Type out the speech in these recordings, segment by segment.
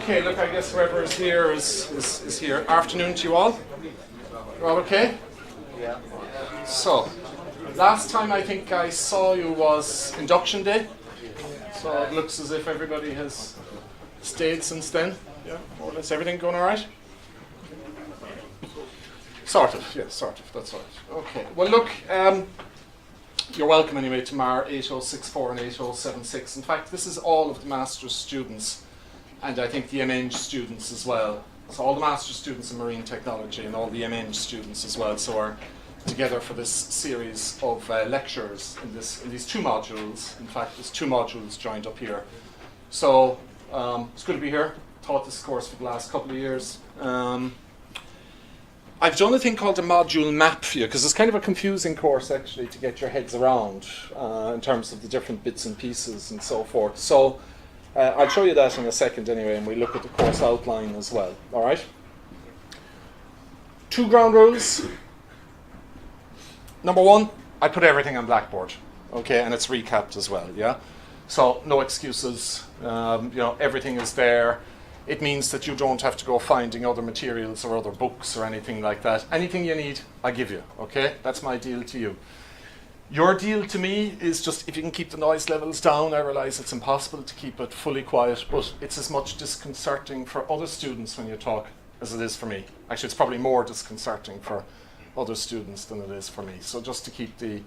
Okay, look, I guess whoever is here is here. Afternoon to you all. You all okay? Yeah. So, last time I think I saw you was induction day. So it looks as if everybody has stayed since then. Yeah, more or less. Everything going all right? Sort of, yeah, sort of. That's all right. Okay. Well, look, you're welcome anyway to MAR8064 and 8076. In fact, this is all of the master's students, and I think the MEng students as well. So all the master's students in marine technology and all the MEng students as well. So are together for this series of lectures in these two modules. In fact, there's two modules joined up here. So it's good to be here. Taught this course for the last couple of years. I've done a thing called a module map for you, because it's kind of a confusing course actually to get your heads around in terms of the different bits and pieces and so forth. So I'll show you that in a second anyway, and we look at the course outline as well. All right? Two ground rules. Number one, I put everything on Blackboard, okay, and it's recapped as well, yeah? So no excuses, you know, everything is there. It means that you don't have to go finding other materials or other books or anything like that. Anything you need, I give you, okay? That's my deal to you. Your deal to me is just if you can keep the noise levels down. I realize it's impossible to keep it fully quiet, but it's as much disconcerting for other students when you talk as it is for me. Actually, it's probably more disconcerting for other students than it is for me. So just to keep the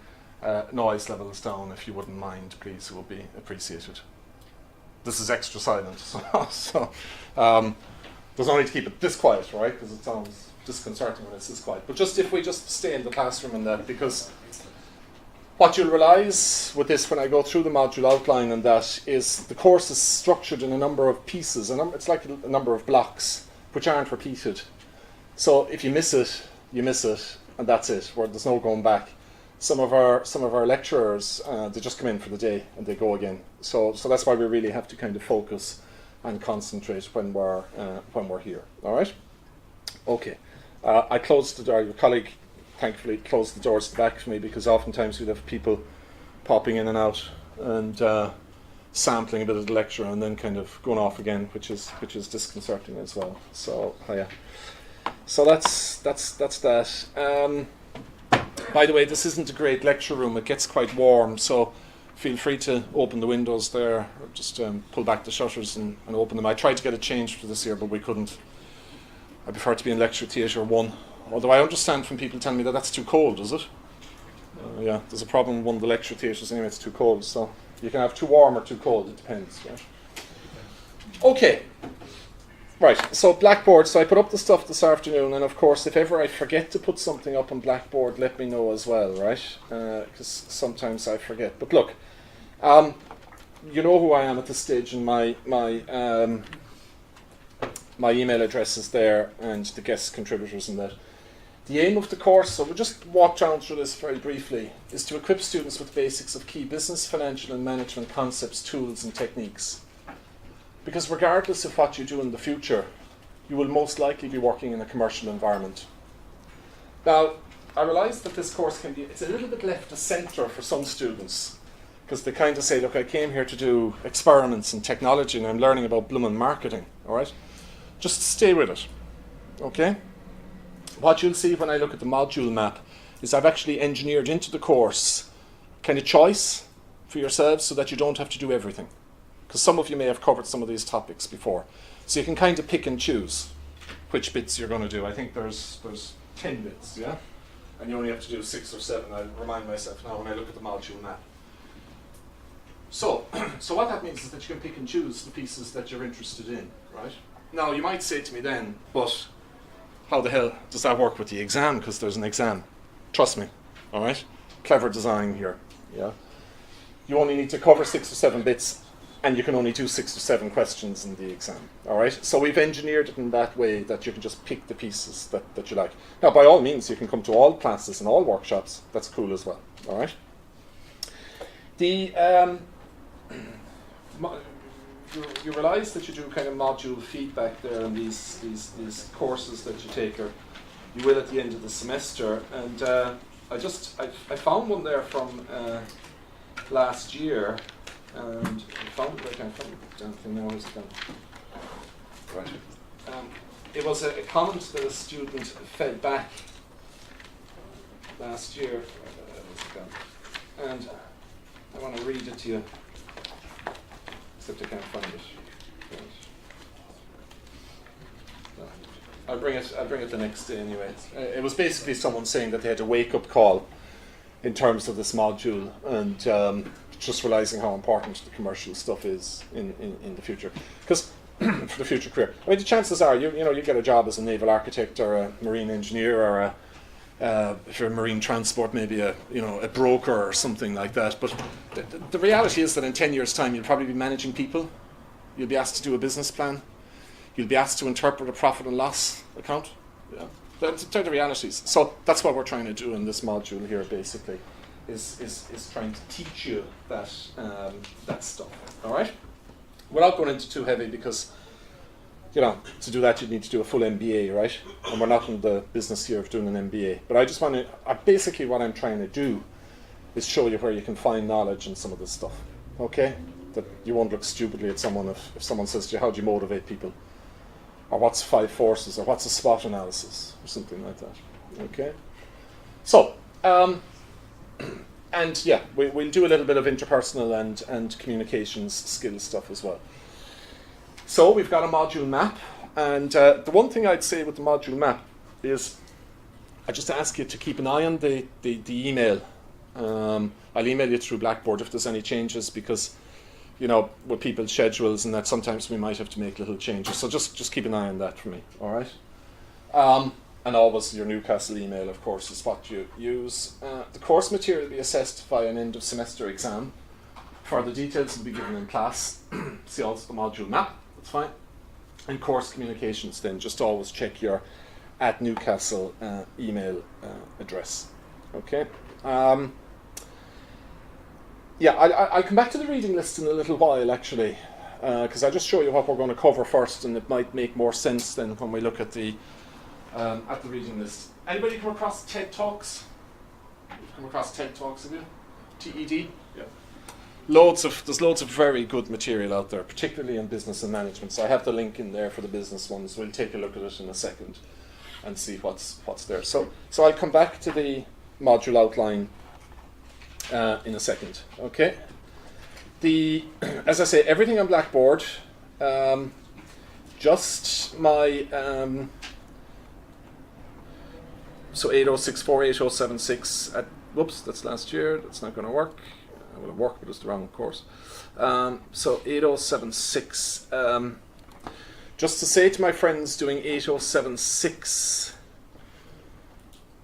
noise levels down, if you wouldn't mind, please, it would be appreciated. This is extra silent, so there's no need to keep it this quiet, right? Because it sounds disconcerting when it's this quiet. But just if we just stay in the classroom and that, because what you'll realise with this when I go through the module outline and that is the course is structured in a number of pieces. It's like a number of blocks which aren't repeated. So if you miss it, you miss it, and that's it, where there's no going back. Some of our lecturers, they just come in for the day and they go again. So that's why we really have to kind of focus and concentrate when we're here. All right? Okay. I closed the door. Your colleague, thankfully, closed the doors at the back for me, because oftentimes we'd have people popping in and out and sampling a bit of the lecture and then kind of going off again, which is disconcerting as well. So yeah. So that's that. By the way, this isn't a great lecture room. It gets quite warm, so feel free to open the windows there, or just pull back the shutters and open them. I tried to get it changed for this year, but we couldn't. I prefer to be in lecture theatre 1. Although I understand from people telling me that that's too cold, is it? Yeah, there's a problem with one of the lecture theatres anyway, it's too cold. So you can have too warm or too cold, it depends. Right? Okay. Right, so Blackboard, so I put up the stuff this afternoon, and of course if ever I forget to put something up on Blackboard, let me know as well, right? Because sometimes I forget. But look, you know who I am at this stage, and my email address is there, and the guest contributors and that. The aim of the course, so we'll just walk down through this very briefly, is to equip students with basics of key business, financial and management concepts, tools and techniques. Because regardless of what you do in the future, you will most likely be working in a commercial environment. Now, I realise that this course it's a little bit left of centre for some students, because they kind of say, look, I came here to do experiments in technology and I'm learning about blooming marketing, all right? Just stay with it, okay? What you'll see when I look at the module map is I've actually engineered into the course kind of choice for yourselves so that you don't have to do everything. Because some of you may have covered some of these topics before. So you can kind of pick and choose which bits you're going to do. I think there's 10 bits, yeah? And you only have to do 6 or 7. I'll remind myself now when I look at the module map. So what that means is that you can pick and choose the pieces that you're interested in, right? Now, you might say to me then, but how the hell does that work with the exam? Because there's an exam. Trust me, all right? Clever design here, yeah? You only need to cover 6 or 7 bits, and you can only do 6 or 7 questions in the exam, all right? So we've engineered it in that way that you can just pick the pieces that you like. Now, by all means, you can come to all classes and all workshops. That's cool as well, all right? You realise that you do kind of module feedback there on these courses that you take, or you will at the end of the semester. And I found one there from last year. And I found it, I can't find the damn thing now, where's it gone? it was a comment that a student fed back last year, and I want to read it to you, except I can't find it. I'll bring it the next day anyway. It was basically someone saying that they had a wake-up call in terms of this module, and just realizing how important the commercial stuff is in the future. Because for the future career, I mean, the chances are you get a job as a naval architect or a marine engineer, or if you're marine transport, maybe a broker or something like that. But the reality is that in 10 years' time, you'll probably be managing people. You'll be asked to do a business plan. You'll be asked to interpret a profit and loss account. Yeah. They're the realities. So that's what we're trying to do in this module here, basically, is trying to teach you that that stuff. All right. Without going into too heavy, because to do that you need to do a full MBA, right? And we're not in the business here of doing an MBA. But I just want to basically what I'm trying to do is show you where you can find knowledge in some of this stuff. Okay. That you won't look stupidly at someone if someone says to you, how do you motivate people? Or what's 5 forces, or what's a SWOT analysis, or something like that. Okay? So, and yeah, we'll do a little bit of interpersonal and communications skills stuff as well. So we've got a module map, and the one thing I'd say with the module map is I just ask you to keep an eye on the email. I'll email you through Blackboard if there's any changes, because with people's schedules and that, sometimes we might have to make little changes. So just keep an eye on that for me, all right? And always your Newcastle email, of course, is what you use. The course material will be assessed by an end-of-semester exam. Further details will be given in class. See also the module map, that's fine. And course communications, then just always check your @Newcastle email address, okay? Yeah, I'll come back to the reading list in a little while, actually, because I'll just show you what we're going to cover first, and it might make more sense then when we look at the reading list. Anybody come across TED Talks? You've come across TED Talks, have you? TED? Yeah. There's loads of very good material out there, particularly in business and management. So I have the link in there for the business ones. We'll take a look at it in a second and see what's there. So I'll come back to the module outline in a second. Okay. As I say, everything on Blackboard. Just my so 8064, 8076. Whoops, that's last year. That's not going to work. It will work, but it's the wrong course. So 8076. Just to say to my friends doing 8076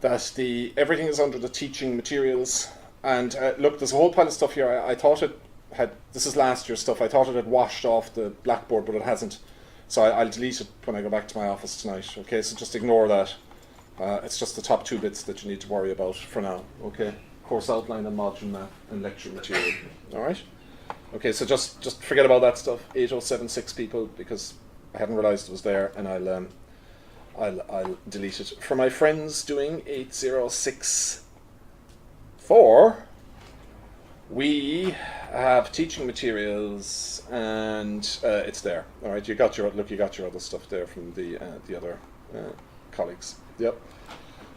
that everything is under the teaching materials. And look, there's a whole pile of stuff here. I thought it had, this is last year's stuff, I thought it had washed off the Blackboard, but it hasn't. So I'll delete it when I go back to my office tonight. Okay, so just ignore that. It's just the top 2 bits that you need to worry about for now. Okay, course outline and module map and lecture material. All right. Okay, so just forget about that stuff. 8076 people, because I hadn't realized it was there, and I'll delete it. For my friends doing 8064, we have teaching materials, and it's there. All right, you got your other stuff there from the other colleagues. Yep.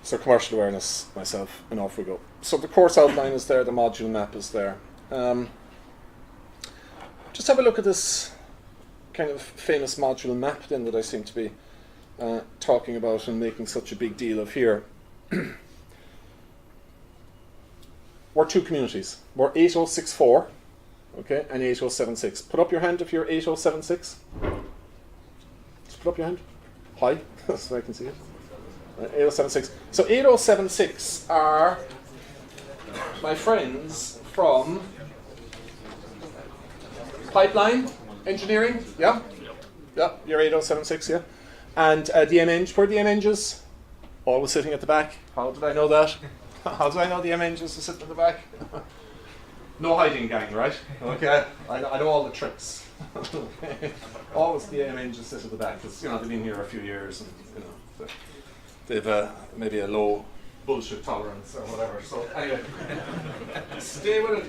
So commercial awareness, myself, and off we go. So the course outline is there, the module map is there. Just have a look at this kind of famous module map then that I seem to be talking about and making such a big deal of here. We're 2 communities. We're 8064, okay, and 8076. Put up your hand if you're 8076. Just put up your hand. High, so I can see it. 8076. So 8076 are my friends from pipeline engineering. Yeah, yeah. You're 8076. Yeah, and the MNG. Where are the MNGs? Always sitting at the back. How did I know that? How do I know the MNGs are sitting at the back? No hiding, gang, right? Okay, I know all the tricks. Always the MNGs sit at the back because they've been here a few years and they've maybe a low bullshit tolerance or whatever. So anyway, stay with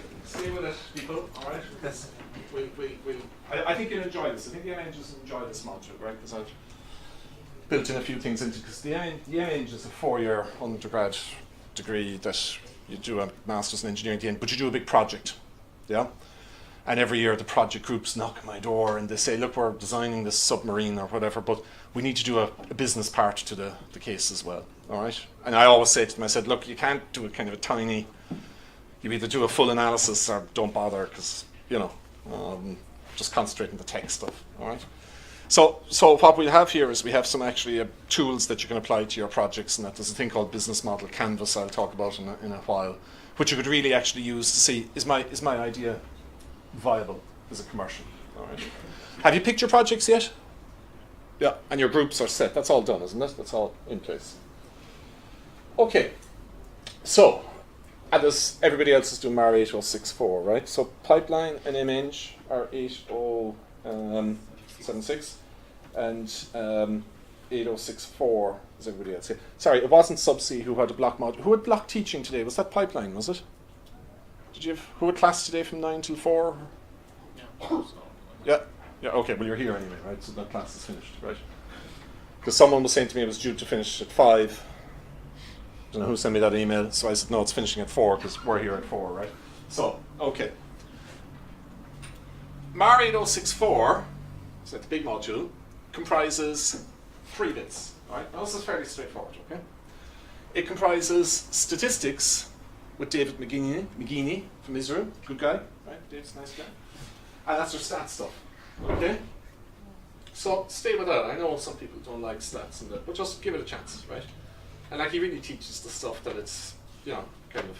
it, people. All right, because I think you'll enjoy this. I think the MNGs enjoy this module, right? Because built in a few things into, because the MAng is a 4-year undergrad degree that you do a master's in engineering at the end, but you do a big project, yeah? And every year the project groups knock on my door and they say, look, we're designing this submarine or whatever, but we need to do a business part to the case as well, all right? And I always say to them, I said, look, you can't do a kind of a tiny, you either do a full analysis or don't bother, because, you know, just concentrate on the tech stuff, all right? So what we have here is we have some actually tools that you can apply to your projects, and that there's a thing called business model canvas I'll talk about in a while, which you could really actually use to see, is my idea viable as a commercial, all right? Have you picked your projects yet? Yeah, and your groups are set. That's all done, isn't it? That's all in place. Okay, so, and as everybody else is doing MAR8064, right? So pipeline and MAng are 8076 and 8064 is everybody else here. Sorry, it wasn't Subsea who had a block module. Who had block teaching today? Was that pipeline, was it? Did you have, who had class today from 9 till 4? Yeah. Yeah, okay, well you're here anyway, right? So that class is finished, right? Because someone was saying to me it was due to finish at 5. I don't know who sent me that email, so I said no, it's finishing at 4 because we're here at 4, right? So, okay. MAR8064, so the big module, comprises 3 bits, right? Now this is fairly straightforward, okay? It comprises statistics with David McGeaney from Israel, good guy, right? David's a nice guy. And that's our stats stuff, okay? So stay with that. I know some people don't like stats and that, but just give it a chance, right? And like he really teaches the stuff that it's, you know, kind of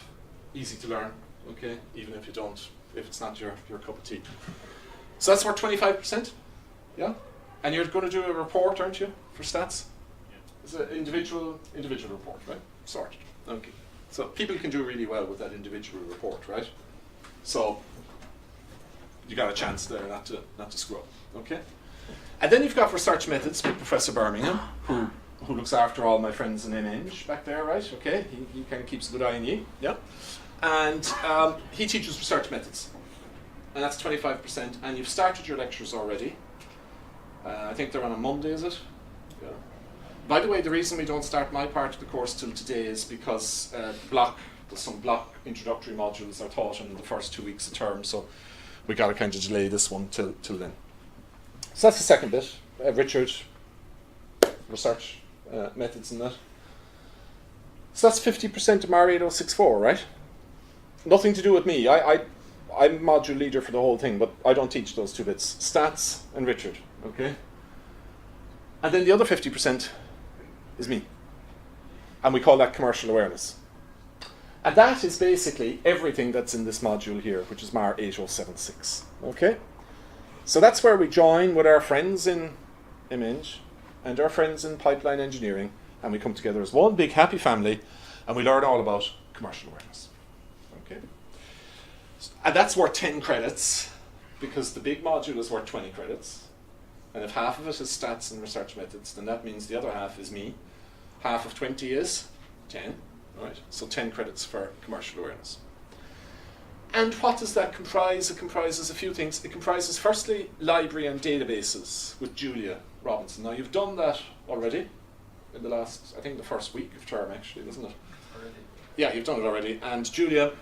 easy to learn, okay? Even if you don't, if it's not your cup of tea. So that's worth 25%, yeah? And you're going to do a report, aren't you, for stats? Yeah. It's an individual report, right? Sorted. Okay. So people can do really well with that individual report, right? So you got a chance there not to screw up, okay? And then you've got research methods with Professor Birmingham, who looks after all my friends in MAng back there, right? Okay, he kind of keeps a good eye on you, yeah? And he teaches research methods. And that's 25%, and you've started your lectures already. I think they're on a Monday, is it? Yeah. By the way, the reason we don't start my part of the course till today is because there's some block introductory modules are taught in the first 2 weeks of term, so we got to kind of delay this one till then. So that's the second bit. Richard, research methods and that. So that's 50% of MAR8064, right? Nothing to do with me. I'm module leader for the whole thing, but I don't teach those 2 bits. Stats and Richard, okay? And then the other 50% is me. And we call that commercial awareness. And that is basically everything that's in this module here, which is MAR8076, okay? So that's where we join with our friends in MAng and our friends in pipeline engineering, and we come together as one big happy family, and we learn all about commercial awareness, okay? And that's worth 10 credits, because the big module is worth 20 credits. And if half of it is stats and research methods, then that means the other half is me. Half of 20 is 10, right? So 10 credits for commercial awareness. And what does that comprise? It comprises a few things. It comprises, firstly, library and databases with Julia Robinson. Now, you've done that already in the last, I think the first week of term, actually, wasn't it? Already. Yeah, you've done it already. And Julia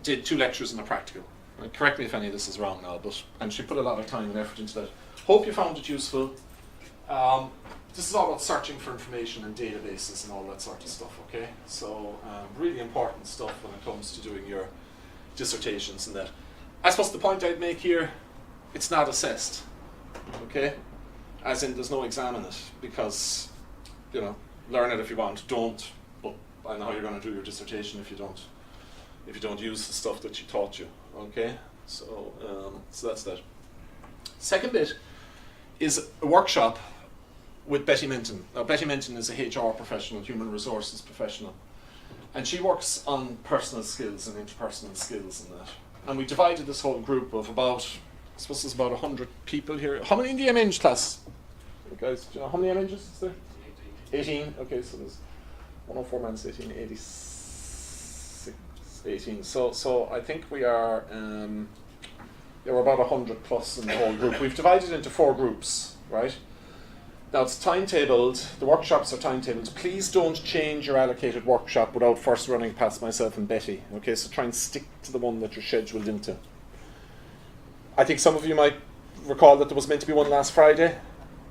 did 2 lectures and a practical. Right? Correct me if any of this is wrong now, and she put a lot of time and effort into that. Hope you found it useful. This is all about searching for information in databases and all that sort of stuff, okay? So really important stuff when it comes to doing your dissertations and that. I suppose the point I'd make here, it's not assessed, okay? As in there's no exam in it, because, you know, learn it if you want, don't, but I know how you're going to do your dissertation if you don't use the stuff that she taught you, okay? So that's that. Second bit is a workshop with Betty Minton. Now, Betty Minton is a HR professional, human resources professional, and she works on personal skills and interpersonal skills and that. And we divided this whole group of about, I suppose there's about 100 people here. How many in the MAng class? Guys, do you know how many MAngers is there? 18. Okay, so there's 104 minus 18, 86, 18. So I think we are, there were about 100 plus in the whole group. We've divided into 4 groups, right? Now it's timetabled, the workshops are timetabled. Please don't change your allocated workshop without first running past myself and Betty. Okay, so try and stick to the one that you're scheduled into. I think some of you might recall that there was meant to be one last Friday,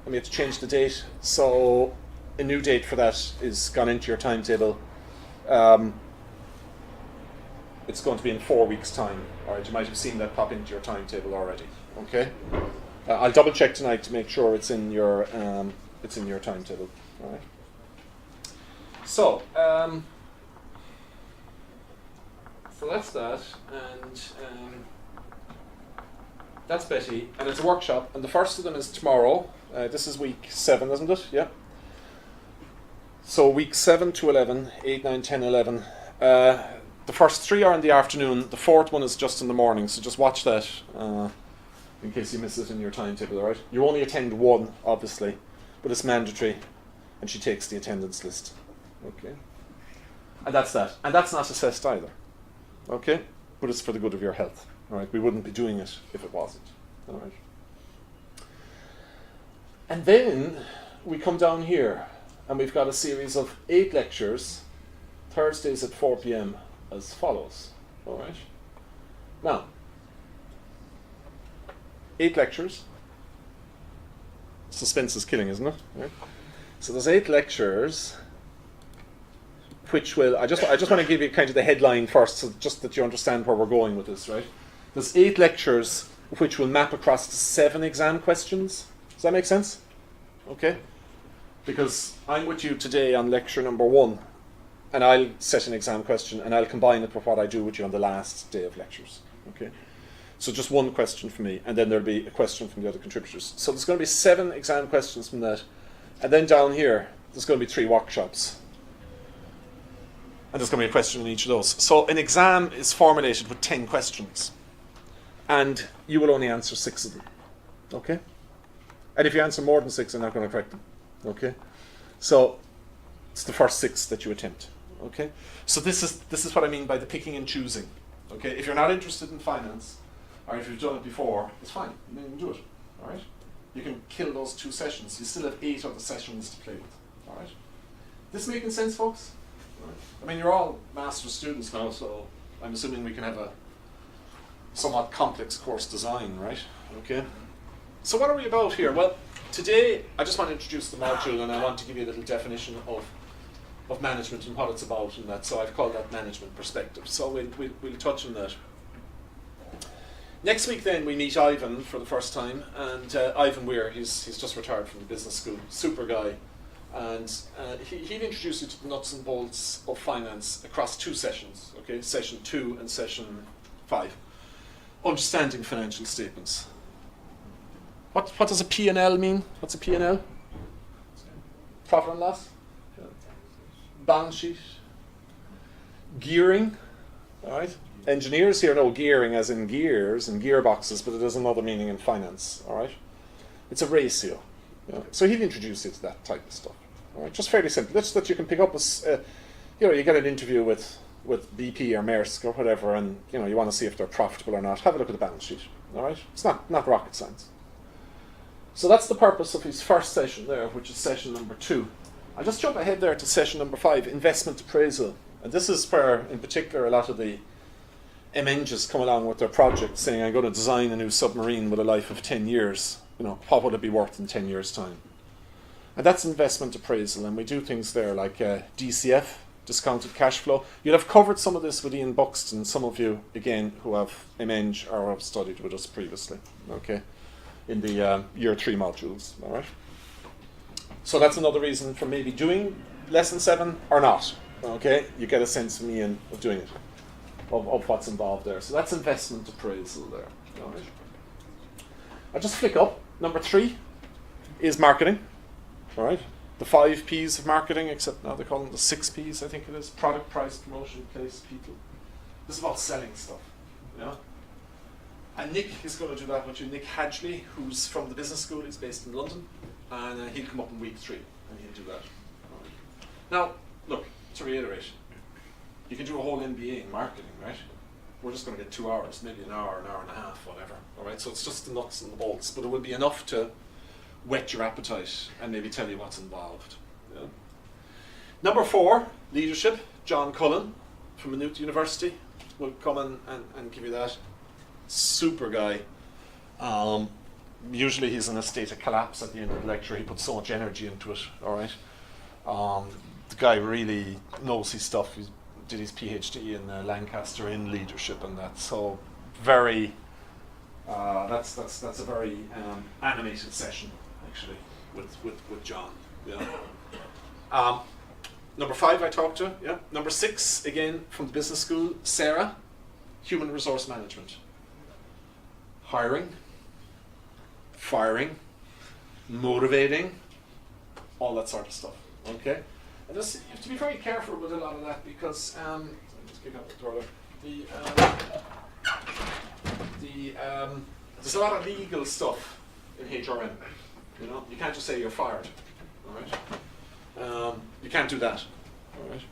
and we had to change the date. So a new date for that is gone into your timetable. It's going to be in 4 weeks' time. All right, you might have seen that pop into your timetable already. Okay, I'll double check tonight to make sure it's in your timetable. All right. So so that's that, and that's Betty, and it's a workshop, and the first of them is tomorrow. This is week 7, isn't it? Yeah. So week 7 to 11, 8, 9, 10, 11. The first 3 are in the afternoon. The 4th one is just in the morning. So just watch that in case you miss it in your timetable. All right. You only attend one, obviously, but it's mandatory, and she takes the attendance list. Okay. And that's that. And that's not assessed either. Okay. But it's for the good of your health. All right. We wouldn't be doing it if it wasn't. All right. And then we come down here, and we've got a series of 8 lectures, Thursdays at 4 p.m. as follows. All right. Now, 8 lectures. Suspense is killing, isn't it? Right. So there's 8 lectures, which will, I just want to give you kind of the headline first, so just that you understand where we're going with this, right? There's 8 lectures which will map across to 7 exam questions. Does that make sense? Okay. Because I'm with you today on lecture number 1, and I'll set an exam question, and I'll combine it with what I do with you on the last day of lectures. Okay. So just one question from me, and then there'll be a question from the other contributors. So there's going to be 7 exam questions from that, and then down here there's going to be 3 workshops, and there's going to be a question in each of those. So an exam is formulated with 10 questions, and you will only answer 6 of them. Okay. And if you answer more than 6, I'm not going to correct them. Okay, so it's the first 6 that you attempt. Okay, so this is what I mean by the picking and choosing. Okay, if you're not interested in finance, or if you've done it before, it's fine. You can do it. All right, you can kill those 2 sessions. You still have 8 other sessions to play with. All right, this making sense, folks? All right. I mean, you're all master's students now, so I'm assuming we can have a somewhat complex course design, right? Okay. So what are we about here? Well, today I just want to introduce the module, and I want to give you a little definition of management and what it's about and that. So I've called that management perspective. So we'll touch on that. Next week then we meet Ivan for the first time, and Ivan Weir, he's just retired from the business school, super guy, and he'll introduce you to the nuts and bolts of finance across 2 sessions, okay, session 2 and session 5. Understanding financial statements. What does a P&L mean? What's a P&L? Profit and loss? Balance sheet? Gearing? All right. Engineers here know gearing as in gears and gearboxes, but it has another meaning in finance. All right. It's a ratio. Yeah. So he'll introduce you to that type of stuff. All right. Just fairly simple. That's that you can pick up as, you get an interview with BP or Maersk or whatever, and you want to see if they're profitable or not. Have a look at the balance sheet. All right. It's not rocket science. So that's the purpose of his first session there, which is session number 2. I'll just jump ahead there to session number 5, investment appraisal. And this is where, in particular, a lot of the MNGs come along with their project saying, I'm going to design a new submarine with a life of 10 years. What would it be worth in 10 years' time? And that's investment appraisal. And we do things there like DCF, discounted cash flow. You'll have covered some of this with Ian Buxton, some of you, again, who have MNG or have studied with us previously. Okay. In the year 3 modules, all right? So that's another reason for maybe doing lesson 7 or not, okay? You get a sense from Ian of doing it, of what's involved there. So that's investment appraisal there, all right? I'll just flick up. Number 3 is marketing, all right? The 5 P's of marketing, except now they call them the 6 P's, I think it is. Product, price, promotion, place, people. This is about selling stuff, yeah? And Nick is going to do that with you. Nick Hadgley, who's from the business school, he's based in London, and he'll come up in week 3, and he'll do that. Right. Now, look, to reiterate, you can do a whole MBA in marketing, right? We're just going to get 2 hours, maybe an hour and a half, whatever. All right, so it's just the nuts and the bolts, but it will be enough to whet your appetite and maybe tell you what's involved. Yeah. Number 4, leadership. John Cullen from Maynooth University will come and give you that. Super guy. Usually he's in a state of collapse at the end of the lecture. He puts so much energy into it. All right. The guy really knows his stuff. He did his PhD in Lancaster in leadership and that. So very. That's a very animated session actually with John. Yeah. Number 5 I talked to. Yeah. Number 6 again from the business school. Sarah, human resource management. Hiring, firing, motivating, all that sort of stuff. Okay, and just, you have to be very careful with a lot of that because let me just kick out the door there. There's a lot of legal stuff in HRM. You know, you can't just say you're fired. All right, you can't do that. All right.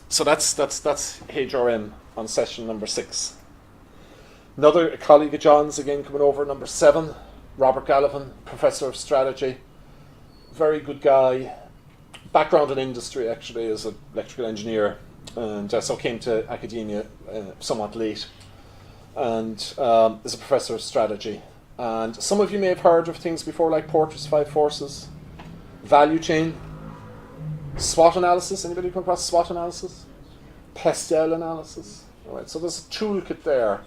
So that's HRM on session number 6. Another colleague of John's again coming over, number 7, Robert Gallivan, Professor of Strategy. Very good guy. Background in industry actually as an electrical engineer, and so came to academia somewhat late. And is a Professor of Strategy. And some of you may have heard of things before like Porter's 5 Forces, value chain, SWOT analysis. Anybody come across SWOT analysis? Pestel analysis. All right, so there's a toolkit there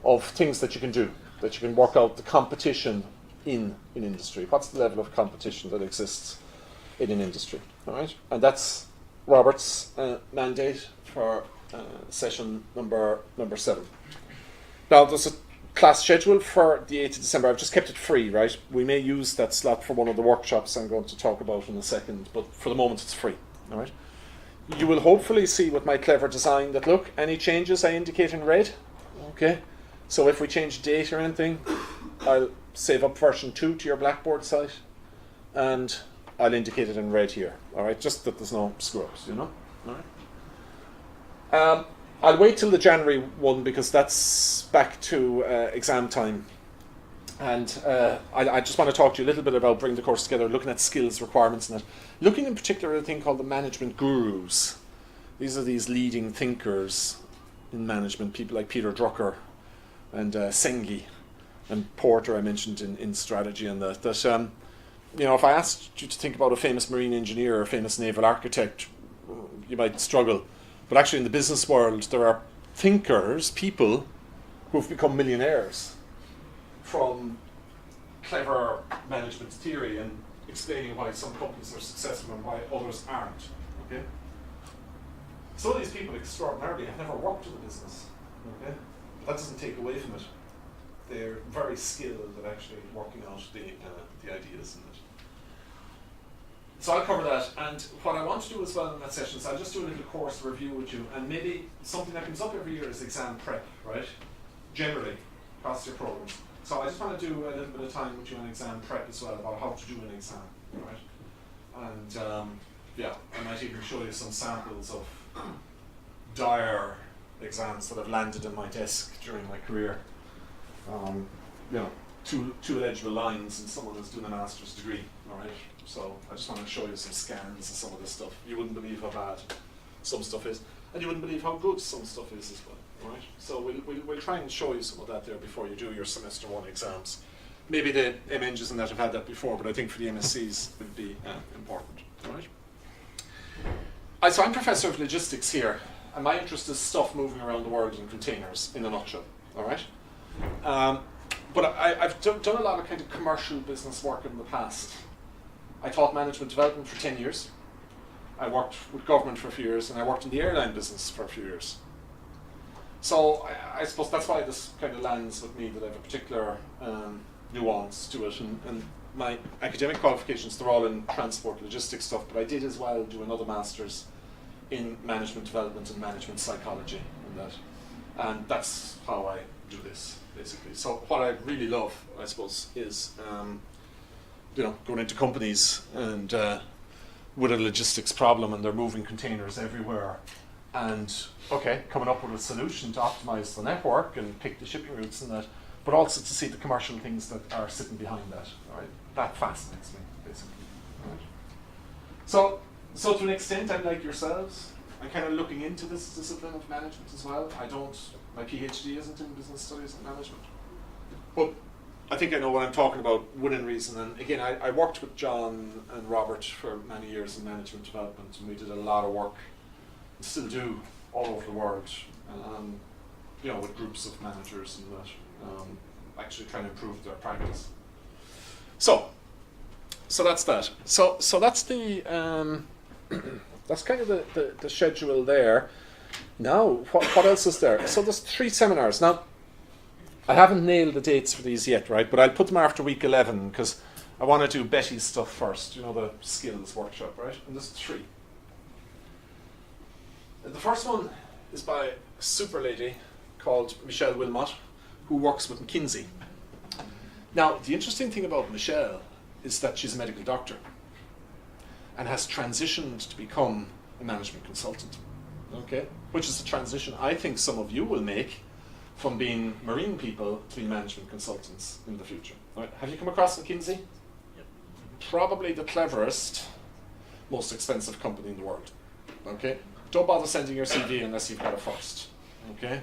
of things that you can do, that you can work out the competition in industry. What's the level of competition that exists in an industry? All right, and that's Robert's mandate for session number 7. Now there's a class schedule for the 8th of December. I've just kept it free, right? We may use that slot for one of the workshops I'm going to talk about in a second, but for the moment it's free. All right. You will hopefully see with my clever design that, look, any changes I indicate in red. Okay. So if we change date or anything, I'll save up version 2 to your Blackboard site, and I'll indicate it in red here. All right, just that there's no screw-ups, you know. All right. I'll wait till the January one because that's back to exam time, and I just want to talk to you a little bit about bringing the course together, looking at skills, requirements, and that. Looking in particular at a thing called the management gurus. These are these leading thinkers in management, people like Peter Drucker and Senge and Porter I mentioned in strategy, and that you know, if I asked you to think about a famous marine engineer or a famous naval architect, you might struggle. But actually in the business world there are thinkers, people who've become millionaires from clever management theory and explaining why some companies are successful and why others aren't. Okay? Some of these people extraordinarily have never worked in the business. Okay? That doesn't take away from it. They're very skilled at actually working out the ideas in it. So I'll cover that, and what I want to do as well in that session is I'll just do a little course review with you, and maybe something that comes up every year is exam prep, right? Generally, across your programs. So I just want to do a little bit of time with you on exam prep as well, about how to do an exam, right? And yeah, I might even show you some samples of dire exams that have landed in my desk during my career. You know, two illegible lines and someone who's doing a master's degree, all right? So I just want to show you some scans of some of this stuff. You wouldn't believe how bad some stuff is, and you wouldn't believe how good some stuff is as well, all right? So we'll try and show you some of that there before you do your semester 1 exams. Maybe the MNGs and that have had that before, but I think for the MSCs it would be important, all right? So I'm Professor of Logistics here, and my interest is stuff moving around the world in containers, in a nutshell, all right? But I've done a lot of kind of commercial business work in the past. I taught management development for 10 years. I worked with government for a few years, and I worked in the airline business for a few years. So I suppose that's why this kind of lands with me, that I have a particular nuance to it. And my academic qualifications, they're all in transport logistics stuff, but I did as well do another master's in management development and management psychology and that. And that's how I do this, basically. So what I really love, I suppose, is you know, going into companies and with a logistics problem, and they're moving containers everywhere, and okay, coming up with a solution to optimize the network and pick the shipping routes and that, but also to see the commercial things that are sitting behind that. Right? That fascinates me, basically. Right? So to an extent, I'm like yourselves. I'm kind of looking into this discipline of management as well. My PhD isn't in business studies and management. But I think I know what I'm talking about within reason. And again, I worked with John and Robert for many years in management development, and we did a lot of work, and still do, all over the world, with groups of managers and that, actually trying to improve their practice. So that's that. So that's the that's kind of the schedule there. Now, what else is there? So there's 3 seminars. Now, I haven't nailed the dates for these yet, right? But I'll put them after week 11 because I want to do Betty's stuff first, the skills workshop, right? And there's 3. And the first one is by a super lady called Michelle Wilmot, who works with McKinsey. Now, the interesting thing about Michelle is that she's a medical doctor and has transitioned to become a management consultant, okay? Which is a transition I think some of you will make from being marine people to being management consultants in the future. Right? Have you come across McKinsey? Yep. Probably the cleverest, most expensive company in the world, okay? Don't bother sending your CV unless you've got a first, okay?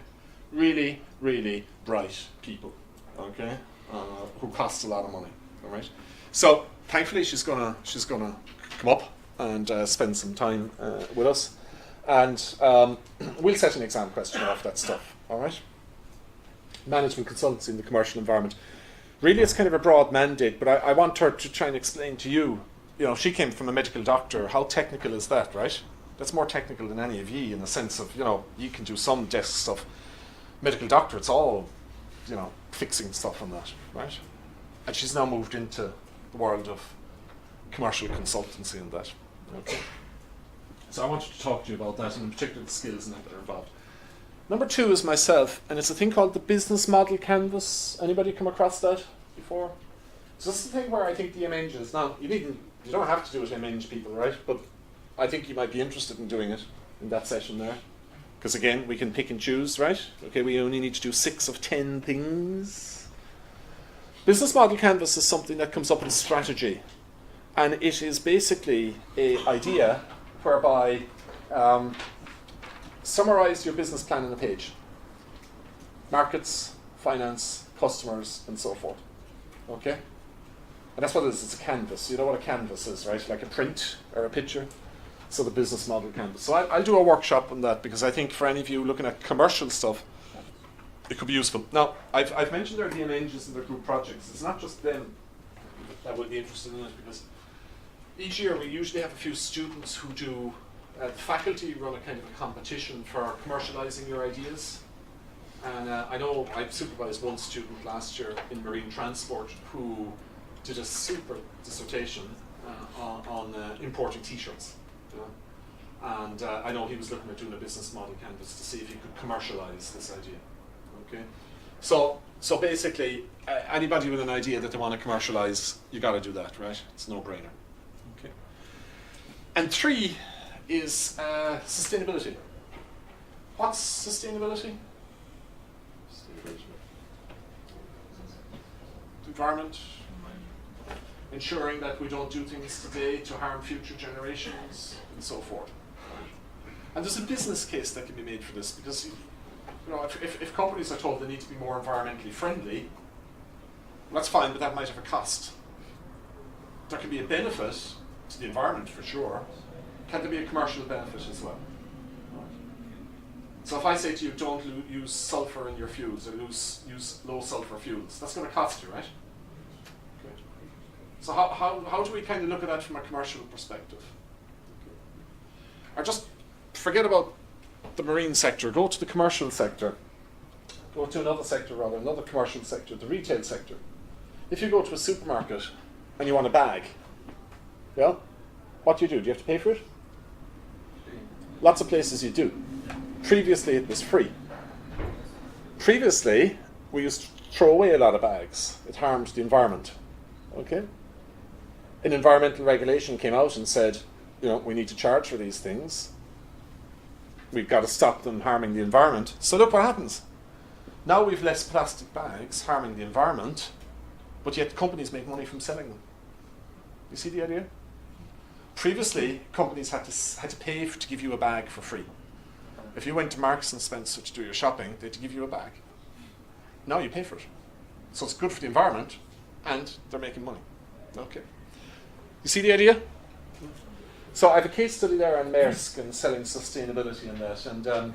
Really, really bright people, okay? Who cost a lot of money, all right? So thankfully she's gonna come up and spend some time with us, and we'll set an exam question off that stuff, all right? Management consultancy in the commercial environment. Really, it's kind of a broad mandate, but I want her to try and explain to you, she came from a medical doctor. How technical is that, right? That's more technical than any of ye in the sense of, you can do some desk stuff. Medical doctor, it's all, fixing stuff on that, right? And she's now moved into the world of commercial consultancy and that. Okay. So I wanted to talk to you about that, and in particular the skills and that are involved. Number 2 is myself, and it's a thing called the business model canvas. Anybody come across that before? So this is the thing where I think the MNGs, now you don't have to do it MNG people, right? But I think you might be interested in doing it in that session there. Because again, we can pick and choose, right? Okay, we only need to do 6 of 10 things. Business model canvas is something that comes up in strategy. And it is basically an idea whereby summarize your business plan on a page. Markets, finance, customers, and so forth. Okay? And that's what it is, it's a canvas. You know what a canvas is, right? Like a print or a picture. So the business model canvas. So I'll do a workshop on that because I think for any of you looking at commercial stuff, it could be useful. Now, I've mentioned their DMNs and their group projects. It's not just them that would be interested in it because each year we usually have a few students who do the faculty run a kind of a competition for commercializing your ideas. And I know I supervised one student last year in marine transport who did a super dissertation on importing t-shirts. And I know he was looking at doing a business model canvas to see if he could commercialize this idea. Okay, so basically anybody with an idea that they want to commercialize, you got to do that, right? It's a no-brainer. Okay, and 3 is sustainability. What's sustainability? Environment, ensuring that we don't do things today to harm future generations, and so forth. And there's a business case that can be made for this because, if companies are told they need to be more environmentally friendly, well, that's fine, but that might have a cost. There can be a benefit to the environment for sure. Can there be a commercial benefit as well? So if I say to you, don't use sulfur in your fuels, or use low sulfur fuels, that's going to cost you, right? Okay. So how do we kind of look at that from a commercial perspective? Okay. Or just forget about the marine sector, go to the commercial sector. Go to another sector rather, another commercial sector, the retail sector. If you go to a supermarket and you want a bag, well, what do? Do you have to pay for it? Lots of places you do. Previously it was free. Previously we used to throw away a lot of bags. It harmed the environment. Okay? An environmental regulation came out and said, we need to charge for these things. We've got to stop them harming the environment. So look what happens. Now we've less plastic bags harming the environment, but yet companies make money from selling them. You see the idea? Previously, companies had to pay to give you a bag for free. If you went to Marks and Spencer to do your shopping, they had to give you a bag. Now you pay for it. So it's good for the environment, and they're making money. Okay. You see the idea? So I have a case study there on Maersk and selling sustainability in that. And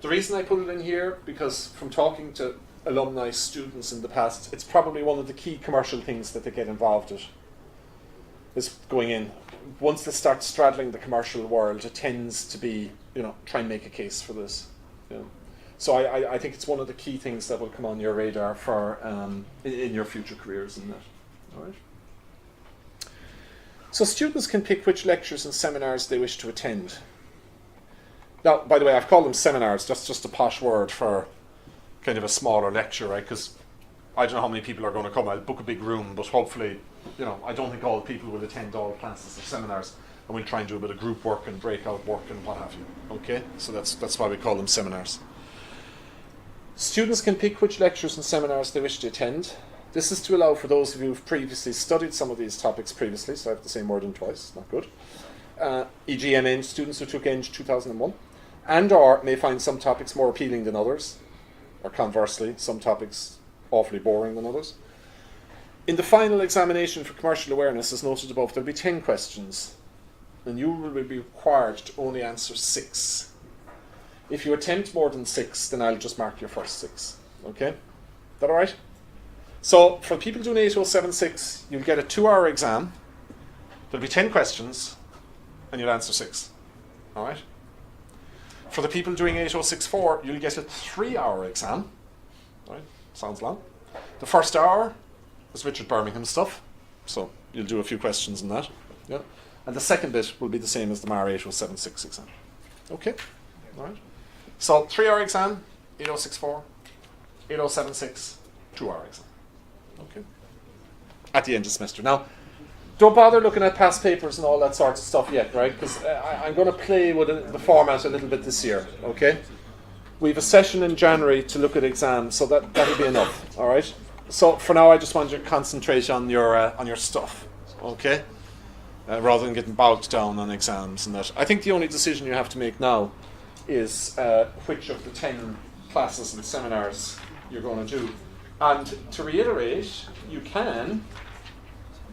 the reason I put it in here, because from talking to alumni students in the past, it's probably one of the key commercial things that they get involved with, is going in. Once they start straddling the commercial world, it tends to be, try and make a case for this. So I think it's one of the key things that will come on your radar for in your future careers in that. All right. So students can pick which lectures and seminars they wish to attend. Now, by the way, I've called them seminars. That's just a posh word for kind of a smaller lecture, right? Because I don't know how many people are going to come. I'll book a big room, but hopefully, I don't think all people will attend all classes or seminars, and we'll try and do a bit of group work and breakout work and what have you. Okay, so that's why we call them seminars. Students can pick which lectures and seminars they wish to attend. This is to allow for those of you who've previously studied some of these topics previously, so I have the same word in twice, not good. E.g. MN students who took Eng 2001, and or may find some topics more appealing than others, or conversely, some topics awfully boring than others. In the final examination for commercial awareness, as noted above, there will be 10 questions, and you will be required to only answer 6. If you attempt more than 6, then I'll just mark your first 6. Okay? Is that alright? So, for people doing 8076, you'll get a 2-hour exam. There'll be 10 questions, and you'll answer 6. Alright? For the people doing 8064, you'll get a 3-hour exam. Right? Sounds long. The first hour is Richard Birmingham stuff, so you'll do a few questions in that. Yeah. And the second bit will be the same as the MAR8076 exam. Okay? Alright? So, 3-hour exam, 8064, 8076, 2-hour exam. Okay. At the end of the semester. Now, don't bother looking at past papers and all that sort of stuff yet, right? Because I'm going to play with the format a little bit this year, okay? We have a session in January to look at exams, so that'll be enough, all right? So for now, I just want you to concentrate on your stuff, okay? Rather than getting bogged down on exams and that. I think the only decision you have to make now is which of the 10 classes and seminars you're going to do. And to reiterate, you can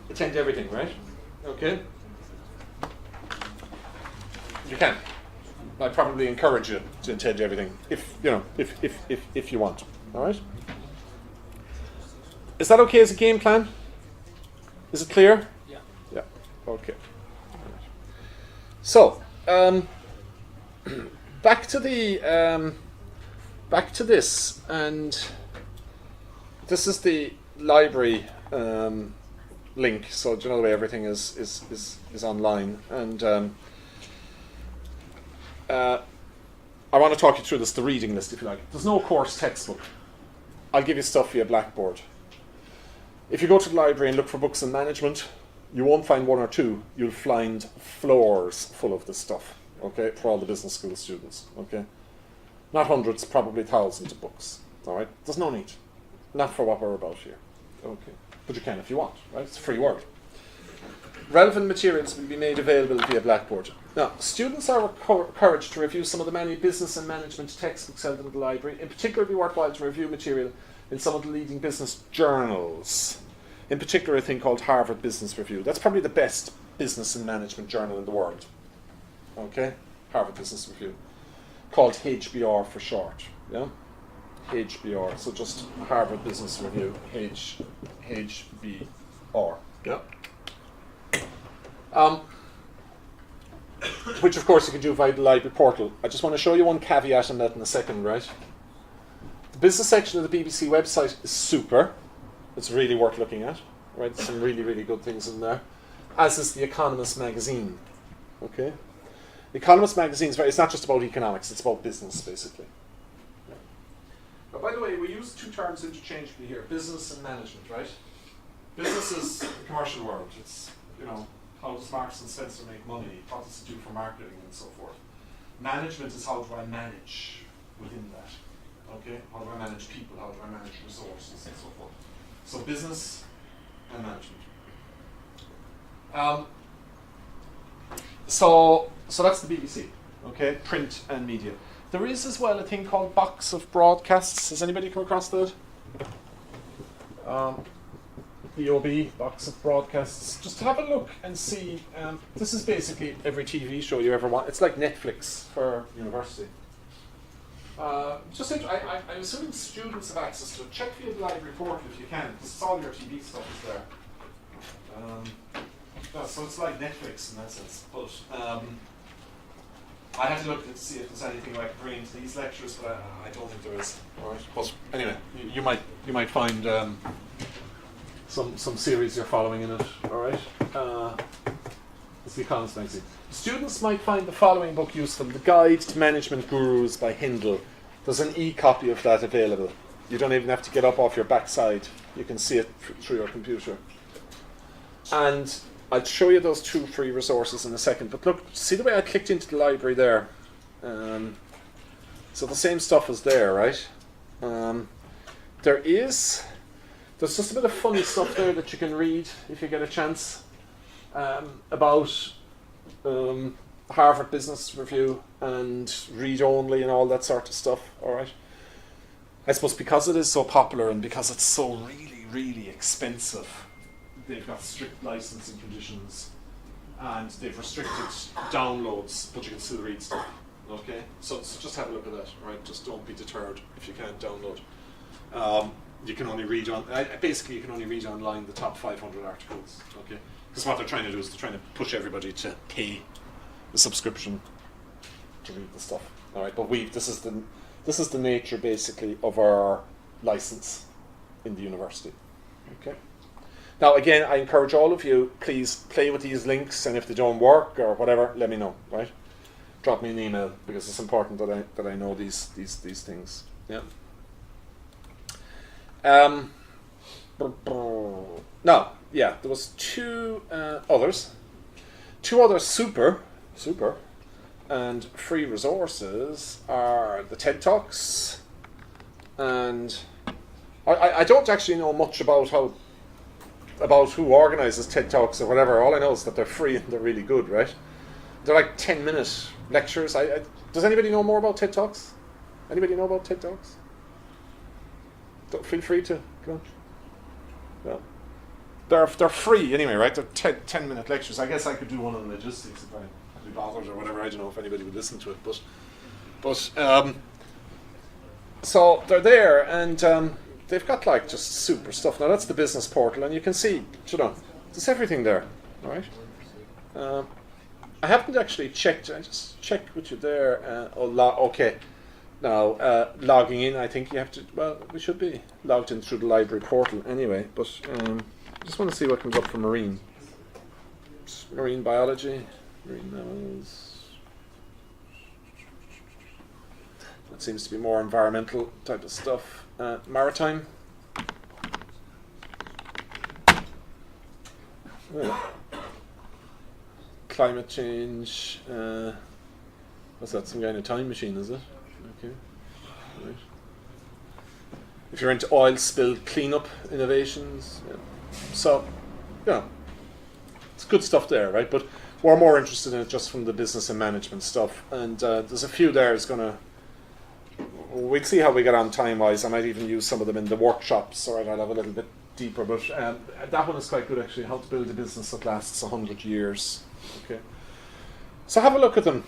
attend everything, right? Okay? You can. I probably encourage you to attend everything if you want. All right? Is that okay as a game plan? Is it clear? Yeah. Yeah. Okay. So, back to this, and this is the library link. So do you know the way everything is online, and I want to talk you through this, the reading list, if you like. There's no course textbook. I'll give you stuff via Blackboard. If you go to the library and look for books on management, you won't find 1 or 2. You'll find floors full of this stuff, okay, for all the business school students, okay? Not hundreds, probably thousands of books, all right? There's no need. Not for what we're about here, okay? But you can if you want, right? It's a free world. Relevant materials will be made available via Blackboard. Now, students are encouraged to review some of the many business and management textbooks held in the library. In particular, it would be worthwhile to review material in some of the leading business journals. In particular, a thing called Harvard Business Review. That's probably the best business and management journal in the world. Okay? Harvard Business Review. Called HBR for short. Yeah? HBR. So just Harvard Business Review. HBR. Yeah? Which, of course, you can do via the library portal. I just want to show you one caveat on that in a second, right? The business section of the BBC website is super. It's really worth looking at, right? There's some really, really good things in there. As is The Economist magazine, okay? The Economist magazine is it's not just about economics, it's about business, basically. But by the way, we use 2 terms interchangeably here, business and management, right? Business is the commercial world. It's, how does Marks and Spencer make money? What does it do for marketing and so forth? Management is how do I manage within that? Okay, how do I manage people? How do I manage resources and so forth? So business and management. So that's the BBC. Okay, print and media. There is as well a thing called box of broadcasts. Has anybody come across that? BOB, box of broadcasts. Just have a look and see. This is basically every TV show you ever want. It's like Netflix for university. I'm assuming students have access to it. Check via the library portal if you can, because all your TV stuff is there. So it's like Netflix in that sense. But I had to look to see if there's anything I could bring into these lectures, but I don't think there is. All right. But anyway, you might find some series you're following in it. All right. It's the Economist magazine. Students might find the following book useful: The Guide to Management Gurus by Hindle. There's an e-copy of that available. You don't even have to get up off your backside. You can see it through your computer. And I'll show you those 2 free resources in a second. But look, see the way I clicked into the library there? So the same stuff is there, right? There's just a bit of funny stuff there that you can read if you get a chance. About Harvard Business Review and read only and all that sort of stuff. All right. I suppose because it is so popular and because it's so really, really expensive, they've got strict licensing conditions and they've restricted downloads, but you can still read stuff. Okay. So just have a look at that. Right. Just don't be deterred if you can't download. You can only read basically you can only read online the top 500 articles. Okay. Because what they're trying to do is they're trying to push everybody to pay the subscription to read the stuff. All right, but this is the nature basically of our license in the university. Okay. Now again, I encourage all of you, please play with these links, and if they don't work or whatever, let me know. Right? Drop me an email because it's important that I know these things. Yeah. Now, yeah, there was 2 others. 2 other super and free resources are the TED Talks, and I don't actually know much about who organizes TED Talks or whatever. All I know is that they're free and they're really good, right? They're like 10-minute lectures. Does anybody know more about TED Talks? Anybody know about TED Talks? Feel free to come on. No. They're free anyway, right? They're 10-minute lectures. I guess I could do one on logistics if I'd be bothered or whatever. I don't know if anybody would listen to it, but so they're there, and they've got like just super stuff. Now that's the business portal, and you can see, there's everything there. All right. I haven't actually checked. I just checked with you there. Okay. Now, logging in, I think you have to, we should be logged in through the library portal anyway, but I just want to see what comes up for marine. Marine biology, marine mammals. That seems to be more environmental type of stuff. Maritime. Climate change. What's that, some kind of time machine, is it? Okay. Right. If you're into oil spill cleanup innovations, yeah. So, it's good stuff there, right? But we're more interested in it just from the business and management stuff. And there's a few there. We'll see how we get on time-wise. I might even use some of them in the workshops. All right, I'll have a little bit deeper. But that one is quite good, actually. How to build a business that lasts 100 years. Okay. So have a look at them.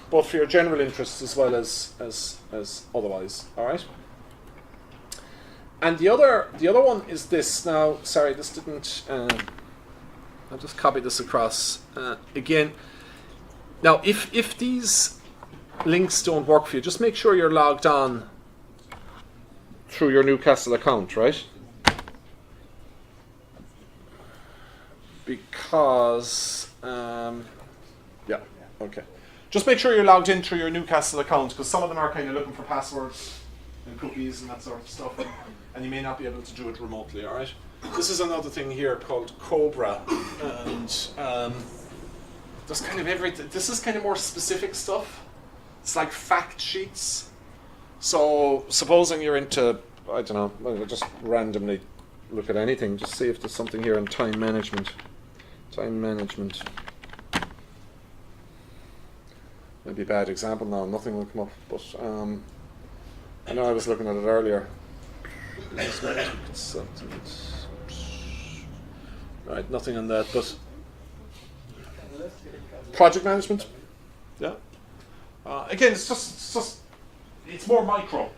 Both for your general interests as well as otherwise. All right. And the other one is this. Now, sorry, this didn't. I'll just copy this across again. Now, if these links don't work for you, just make sure you're logged on through your Newcastle account, right? Because yeah, okay. Just make sure you're logged in through your Newcastle account, because some of them are kind of looking for passwords and cookies and that sort of stuff, and you may not be able to do it remotely. All right. This is another thing here called Cobra, and there's kind of everything. This is kind of more specific stuff. It's like fact sheets. So supposing you're into, I don't know, we'll just randomly look at anything, just see if there's something here on time management. Time management. Maybe a bad example now, nothing will come up, but I know I was looking at it earlier. Right, nothing on that, but project management. Yeah. Again, it's more micro.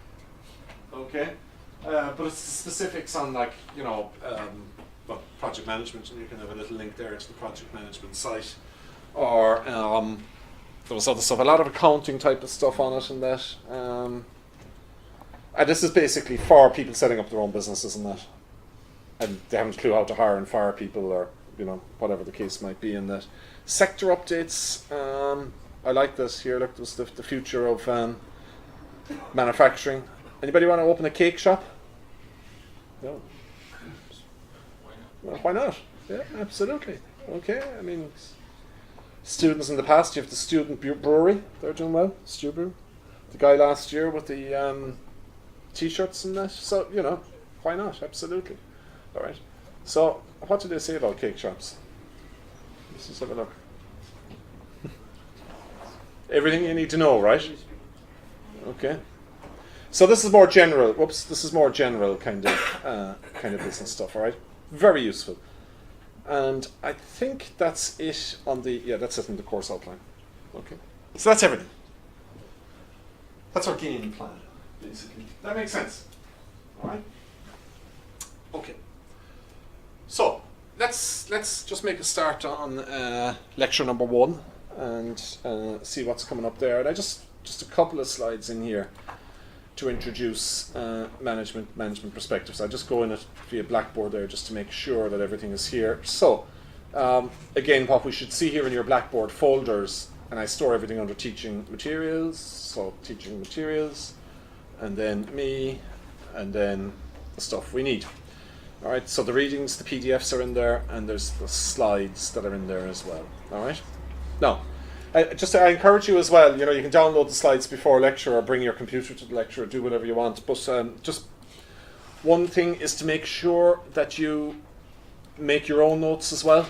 Okay. But it's the specifics on, like, you know, well, project management, and you can have a little link there to the project management site, or there was other stuff, a lot of accounting type of stuff on it, and that. And this is basically for people setting up their own businesses and that, and they haven't a clue how to hire and fire people, or, you know, whatever the case might be in that. Sector updates. I like this here. Look, this is the future of manufacturing. Anybody want to open a cake shop? No. Well, why not? Yeah, absolutely. Okay, I mean, students in the past, you have the student brewery, they're doing well, Stew Brew. The guy last year with the t-shirts and that, so, you know, why not? Absolutely. All right. So, what do they say about cake shops? Let's just have a look. Everything you need to know, right? Okay. So this is more general. Whoops, this is more general kind of business stuff. All right, very useful. And I think that's it on the that's it in the course outline. Okay, so that's everything. That's our game plan, basically. That makes sense. All right. Okay. So let's just make a start on lecture number 1 and see what's coming up there. And I just a couple of slides in here to introduce management perspectives. I'll just go in it via Blackboard there just to make sure that everything is here. So, again, what we should see here in your Blackboard folders, and I store everything under teaching materials, so teaching materials, and then me, and then the stuff we need. All right, so the readings, the PDFs are in there, and there's the slides that are in there as well. All right? Now, I encourage you as well, you know, you can download the slides before lecture or bring your computer to the lecture or do whatever you want, but just one thing is to make sure that you make your own notes as well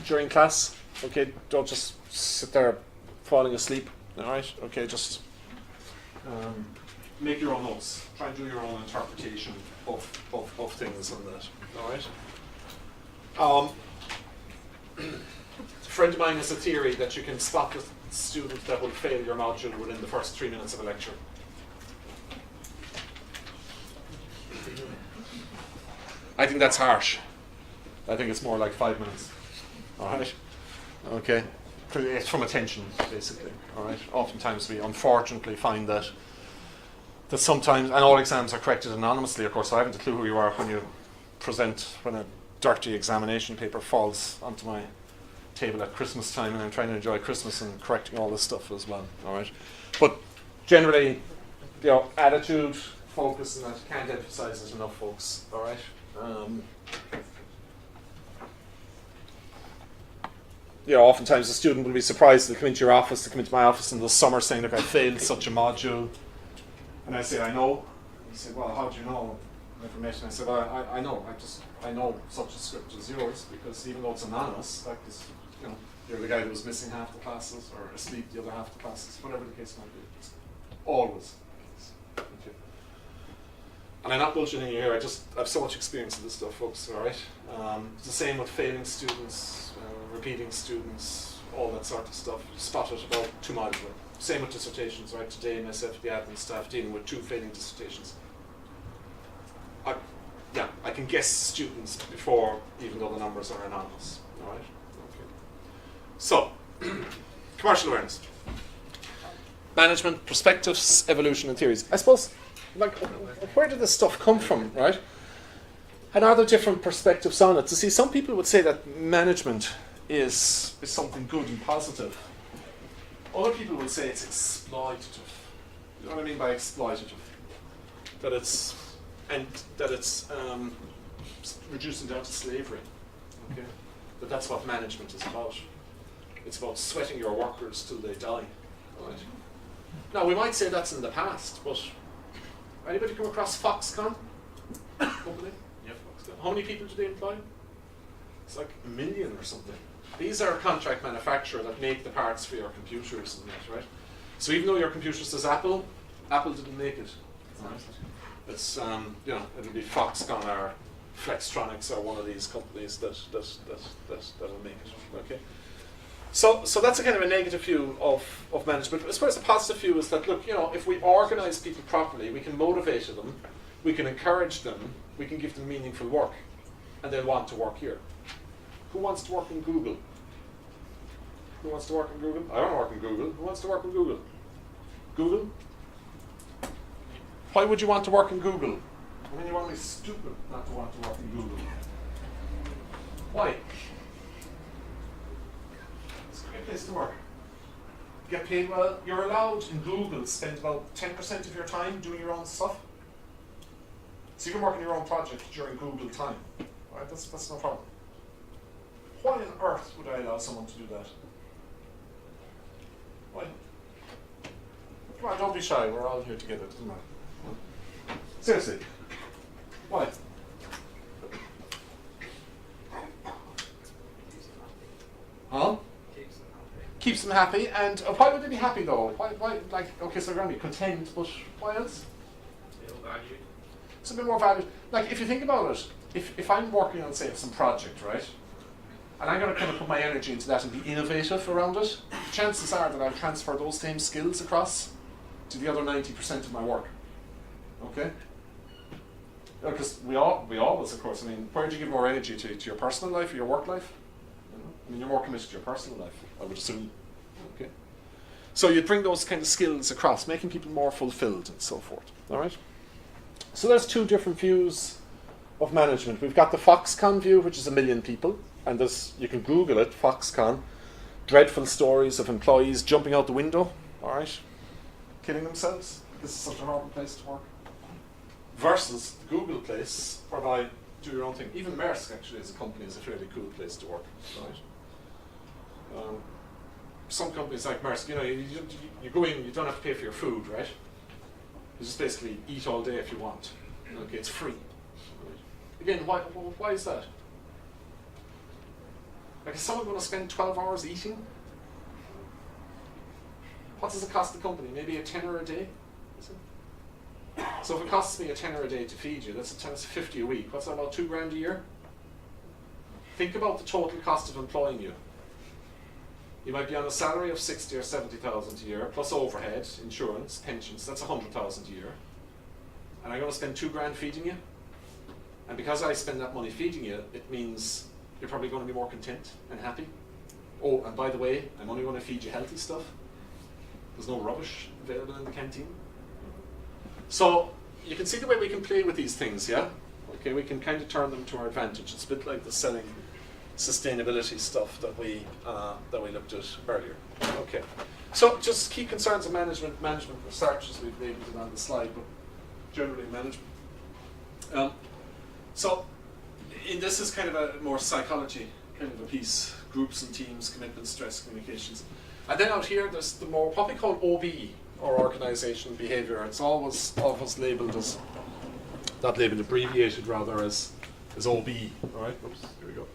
during class. Okay, don't just sit there falling asleep. All right, okay, just make your own notes. Try and do your own interpretation of things on that. All right. A friend of mine has a theory that you can spot the student that will fail your module within the first 3 minutes of a lecture. I think that's harsh. I think it's more like 5 minutes. All right. Okay. It's from attention, basically. All right. Oftentimes we unfortunately find that sometimes, and all exams are corrected anonymously, of course, so I haven't a clue who you are when you present, when a dirty examination paper falls onto my table at Christmas time, and I'm trying to enjoy Christmas and correcting all this stuff as well. All right, but generally, you know, attitude, focus, and that, can't emphasize it enough, folks. All right. You know, oftentimes a student will be surprised to come into your office, to come into my office in the summer, saying, "Look, I failed such a module," and I say, "I know." And he said, "Well, how do you know information?" I said, "Well, I know. I know such a script as yours, because even though it's anonymous, like this, you know, you're the guy who was missing half the classes or asleep the other half the classes, whatever the case might be. It's always the case." Okay. And I'm not bullshitting you here. I have so much experience with this stuff, folks. All right. It's the same with failing students, repeating students, all that sort of stuff. You spot it about 2 miles away. Same with dissertations, right? Today, myself, the admin staff, dealing with 2 failing dissertations. I can guess students before, even though the numbers are anonymous. All right. Okay. So, commercial awareness, management perspectives, evolution, and theories. I suppose, like, where did this stuff come from, right? And are there different perspectives on it? To see, some people would say that management is something good and positive. Other people would say it's exploitative. You know what I mean by exploitative? That it's reducing down to slavery. Okay, but that's what management is about. It's about sweating your workers till they die. Right? Now we might say that's in the past, but Anybody come across Foxconn? Company? Yeah, Foxconn. How many people do they employ? It's like 1 million or something. These are a contract manufacturer that make the parts for your computers and that, right? So even though your computer says Apple, Apple didn't make it. Right? It's you know, it'll be Foxconn or Flextronics or one of these companies that'll make it. Okay. So that's a kind of a negative view of management. I suppose the positive view is that, look, you know, if we organise people properly, we can motivate them, we can encourage them, we can give them meaningful work, and they'll want to work here. Who wants to work in Google? Who wants to work in Google? I don't work in Google. Who wants to work in Google? Google? Why would you want to work in Google? I mean, you want to be stupid not to want to work in Google. Why? It's a great place to work. You get paid well. You're allowed in Google to spend about 10% of your time doing your own stuff. So you can work on your own project during Google time. Right? That's no problem. Why on earth would I allow someone to do that? Why? Come on, don't be shy. We're all here together, doesn't matter. Seriously. Why? Huh? Keeps them happy. And why would they be happy though? Why? Like, okay, so they're going to be content, but why else? Valued. It's a bit more valued. Like, if you think about it, if I'm working on, say, some project, right? And I'm going to kind of put my energy into that and be innovative around it, chances are that I'll transfer those same skills across to the other 90% of my work. Okay? Because we always, of course, I mean, where do you give more energy to your personal life or your work life? You know? I mean, you're more committed to your personal life, I would assume. Okay? So you'd bring those kind of skills across, making people more fulfilled and so forth. All right? So there's two different views of management. We've got the Foxconn view, which is 1 million people, and this, you can Google it, Foxconn. Dreadful stories of employees jumping out the window, all right, killing themselves. This is such a horrible place to work. Versus the Google place, whereby do your own thing. Even Maersk, actually, as a company, is a fairly cool place to work, right? Some companies like Maersk, you know, you go in, you don't have to pay for your food, right? You just basically eat all day if you want. Okay, it's free. Again, why is that? Like, is someone going to spend 12 hours eating? What does it cost the company? Maybe a tenner a day? Is it? So if it costs me a tenner a day to feed you, that's 50 a week. What's that, about $2,000 a year? Think about the total cost of employing you. You might be on a salary of 60 or 70,000 a year, plus overhead, insurance, pensions. That's 100,000 a year. And I'm going to spend $2,000 feeding you. And because I spend that money feeding you, it means you're probably going to be more content and happy. Oh, and by the way, I'm only going to feed you healthy stuff. There's no rubbish available in the canteen. So you can see the way we can play with these things, yeah? Okay, we can kind of turn them to our advantage. It's a bit like the selling sustainability stuff that we looked at earlier. Okay, so just key concerns of management research, as we've labeled it on the slide, but generally management. So in this is kind of a more psychology kind of a piece: groups and teams, commitment, stress, communications. And then out here, there's the more what we call OB, or organizational behavior. It's always labeled as, not labeled, abbreviated rather as OB. All right. Oops. Here we go.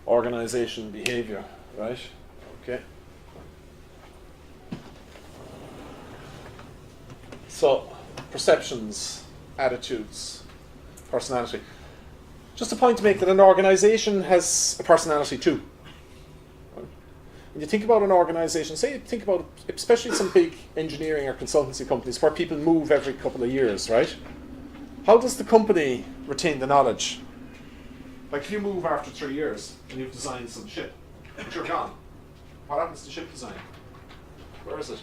Organization behavior, right? Okay. So, perceptions, attitudes, personality. Just a point to make that an organization has a personality too. Right? When you think about an organization, say you think about especially some big engineering or consultancy companies where people move every couple of years, right? How does the company retain the knowledge? Like, if you move after 3 years and you've designed some ship, but you're gone, what happens to ship design? Where is it?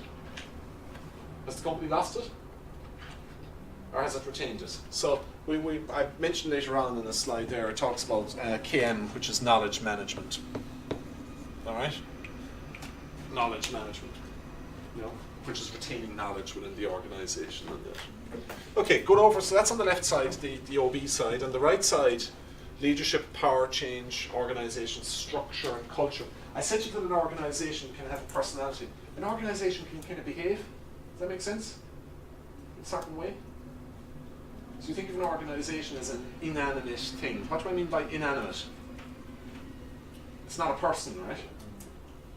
Has the company lost it? Or has it retained it? So I mentioned later on in the slide there, it talks about KM, which is knowledge management. All right? Knowledge management, you know, which is retaining knowledge within the organization. Okay, good over. So that's on the left side, the OB side. On the right side, leadership, power, change, organization, structure, and culture. I said to you that an organization can have a personality. An organization can kind of behave. Does that make sense? In a certain way. So you think of an organisation as an inanimate thing. What do I mean by inanimate? It's not a person, right?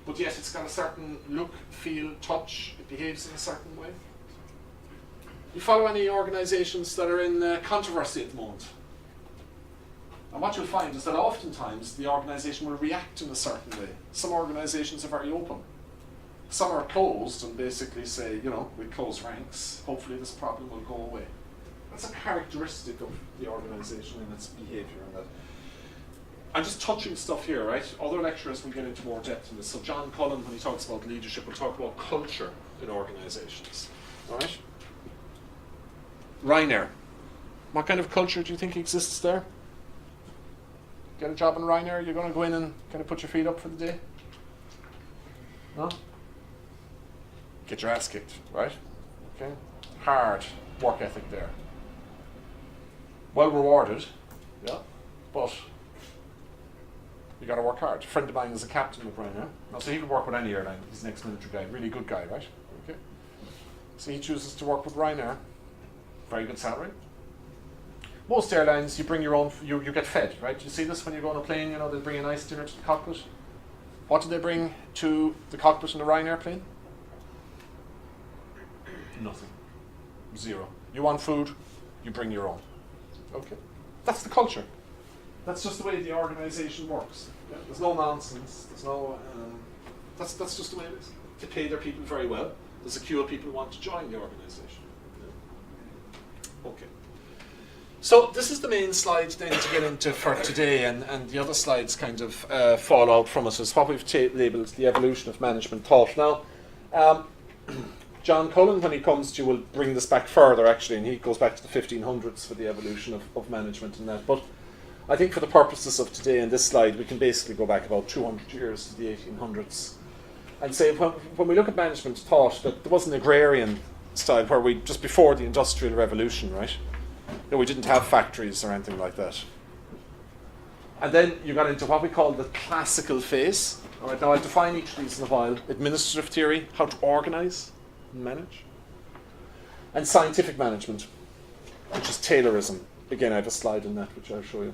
But yet it's got a certain look, feel, touch. It behaves in a certain way. You follow any organisations that are in controversy at the moment? And what you'll find is that oftentimes the organisation will react in a certain way. Some organisations are very open. Some are closed and basically say, you know, we close ranks, hopefully this problem will go away. That's a characteristic of the organisation and its behaviour and that. I'm just touching stuff here, right? Other lecturers will get into more depth in this. So John Cullen, when he talks about leadership, will talk about culture in organisations. All right? Ryanair. What kind of culture do you think exists there? Get a job in Ryanair, you're going to go in and kind of put your feet up for the day? No? Get your ass kicked, right? Okay? Hard work ethic there. Well rewarded, yeah, but you got to work hard. A friend of mine is a captain with Ryanair. Now, so he could work with any airline. He's an ex-military guy, really good guy, right? Okay. So he chooses to work with Ryanair. Very good salary. Most airlines, you bring your own, you get fed, right? You see this when you go on a plane, you know, they bring a nice dinner to the cockpit. What do they bring to the cockpit in the Ryanair plane? Nothing. Zero. You want food, you bring your own. Okay. That's the culture. That's just the way the organisation works. Yeah? There's no nonsense. There's no. That's just the way it is. They pay their people very well. There's a queue of people who want to join the organisation. Yeah. Okay. So this is the main slide then to get into for today, and the other slides kind of fall out from us. Is what we've labelled the evolution of management thought. Now, John Cullen, when he comes to you, will bring this back further actually, and he goes back to the 1500s for the evolution of management and that. But I think for the purposes of today in this slide, we can basically go back about 200 years to the 1800s and say when we look at management thought, that there was an agrarian style where we, just before the Industrial Revolution, right? You know, we didn't have factories or anything like that. And then you got into what we call the classical phase. All right, now I'll define each of these in a while. Administrative theory, how to organise and manage. And scientific management, which is Taylorism. Again, I have a slide on that, which I'll show you.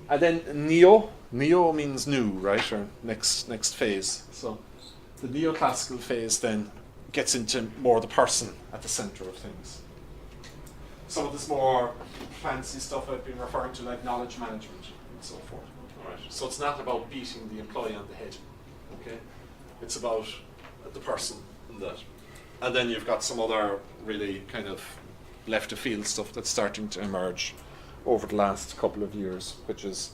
And then neo means new, right, or next phase. So the neoclassical phase then gets into more the person at the centre of things. Some of this more fancy stuff I've been referring to, like knowledge management and so forth. All right. So it's not about beating the employee on the head, okay? It's about the person and that. And then you've got some other really kind of left of field stuff that's starting to emerge over the last couple of years, which is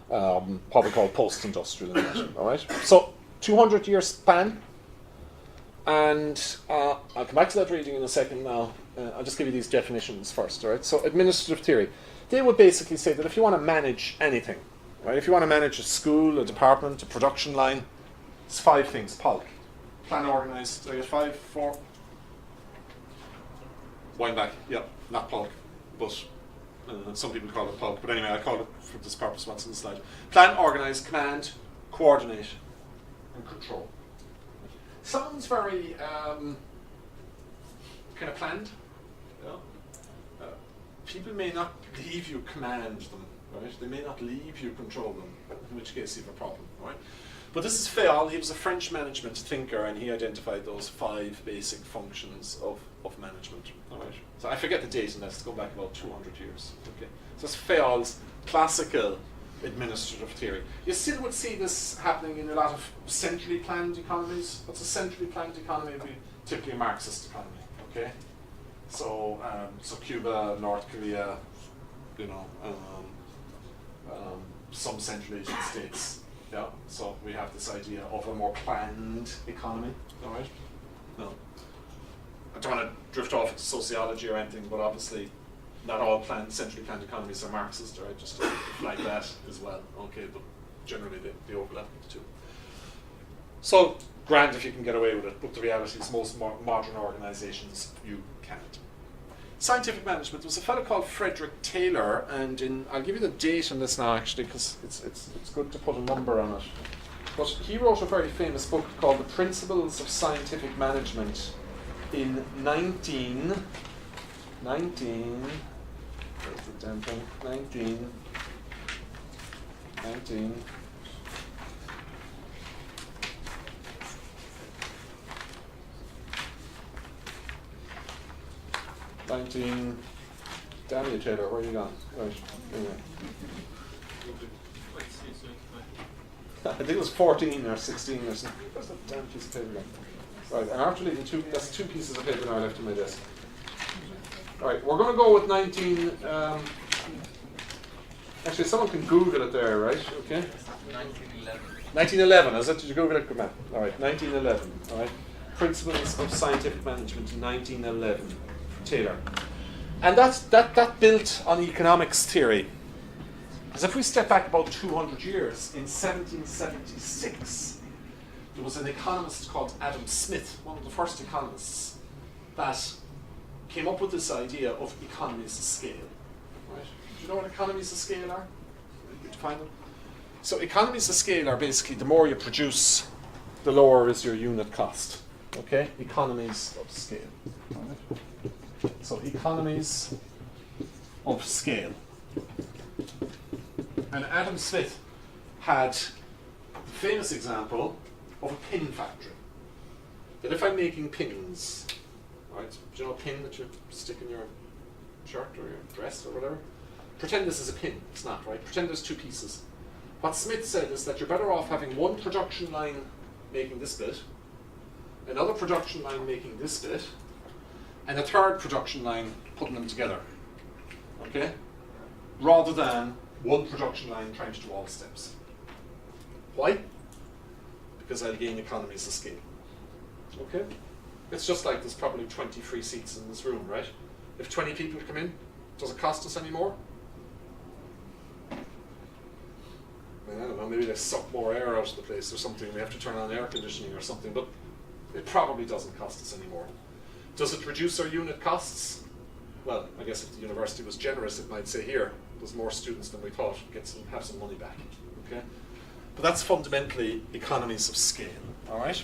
what we call post-industrial. All right. So 200-year span, and I'll come back to that reading in a second. Now, I'll just give you these definitions first. All right. So administrative theory, they would basically say that if you want to manage anything, right? If you want to manage a school, a department, a production line, it's 5 things. POLC, plan, organise. Did I get 5, 4? Wind back. Yeah, not POLC. But some people call it POLC. But anyway, I call it for this purpose what's in the slide. Plan, organise, command, coordinate, and control. Sounds very kind of planned. Yeah? People may not leave you command them, right? They may not leave you control them, in which case you have a problem, right? But this is Fayol. He was a French management thinker, and he identified those 5 basic functions of management. All right. So I forget the date on this. It's going back about 200 years. Okay. So it's Fayol's classical administrative theory. You still would see this happening in a lot of centrally planned economies. What's a centrally planned economy? It would be typically a Marxist economy. Okay. So Cuba, North Korea, you know, some Central Asian states. Yeah, so we have this idea of a more planned economy, all right? No. I don't want to drift off into sociology or anything, but obviously not all centrally planned economies are Marxist, right? Just to flag that as well, okay? But generally they overlap the two. So, grand if you can get away with it, but the reality is most modern organizations, you can't. Scientific management, there was a fellow called Frederick Taylor, and I'll give you the date on this now actually, because it's good to put a number on it. But he wrote a very famous book called The Principles of Scientific Management in 19 19, where's the damn thing? 19, 19, damn you, Taylor, where are you gone? Right, anyway. I think it was 14 or 16 or something. Where's that damn piece of paper gone? Right, and after leaving that's two pieces of paper now left on my desk. Alright, we're going to go with 19, actually someone can Google it there, right? Okay? 1911. 1911, is it? Did you Google it? Good man. Alright, 1911, alright. Principles of Scientific Management, 1911, Taylor. And that built on economics theory. Because if we step back about 200 years, in 1776, there was an economist called Adam Smith, one of the first economists, that came up with this idea of economies of scale. Right? Do you know what economies of scale are? Did you find them? So economies of scale are basically the more you produce, the lower is your unit cost. Okay? Economies of scale. Right? So economies of scale. And Adam Smith had the famous example of a pin factory. That if I'm making pins, right, do you know a pin that you stick in your shirt or your dress or whatever? Pretend this is a pin. It's not, right? Pretend there's two pieces. What Smith said is that you're better off having one production line making this bit, another production line making this bit, and a third production line putting them together. Okay? Rather than one production line trying to do all steps. Why? Because I'll gain economies of scale. Okay? It's just like there's probably 20 free seats in this room, right? If 20 people come in, does it cost us any more? I don't know, maybe they suck more air out of the place or something. We have to turn on air conditioning or something, but it probably doesn't cost us any more. Does it reduce our unit costs? Well, I guess if the university was generous, it might say here, there's more students than we thought, have some money back. Okay? But that's fundamentally economies of scale. All right?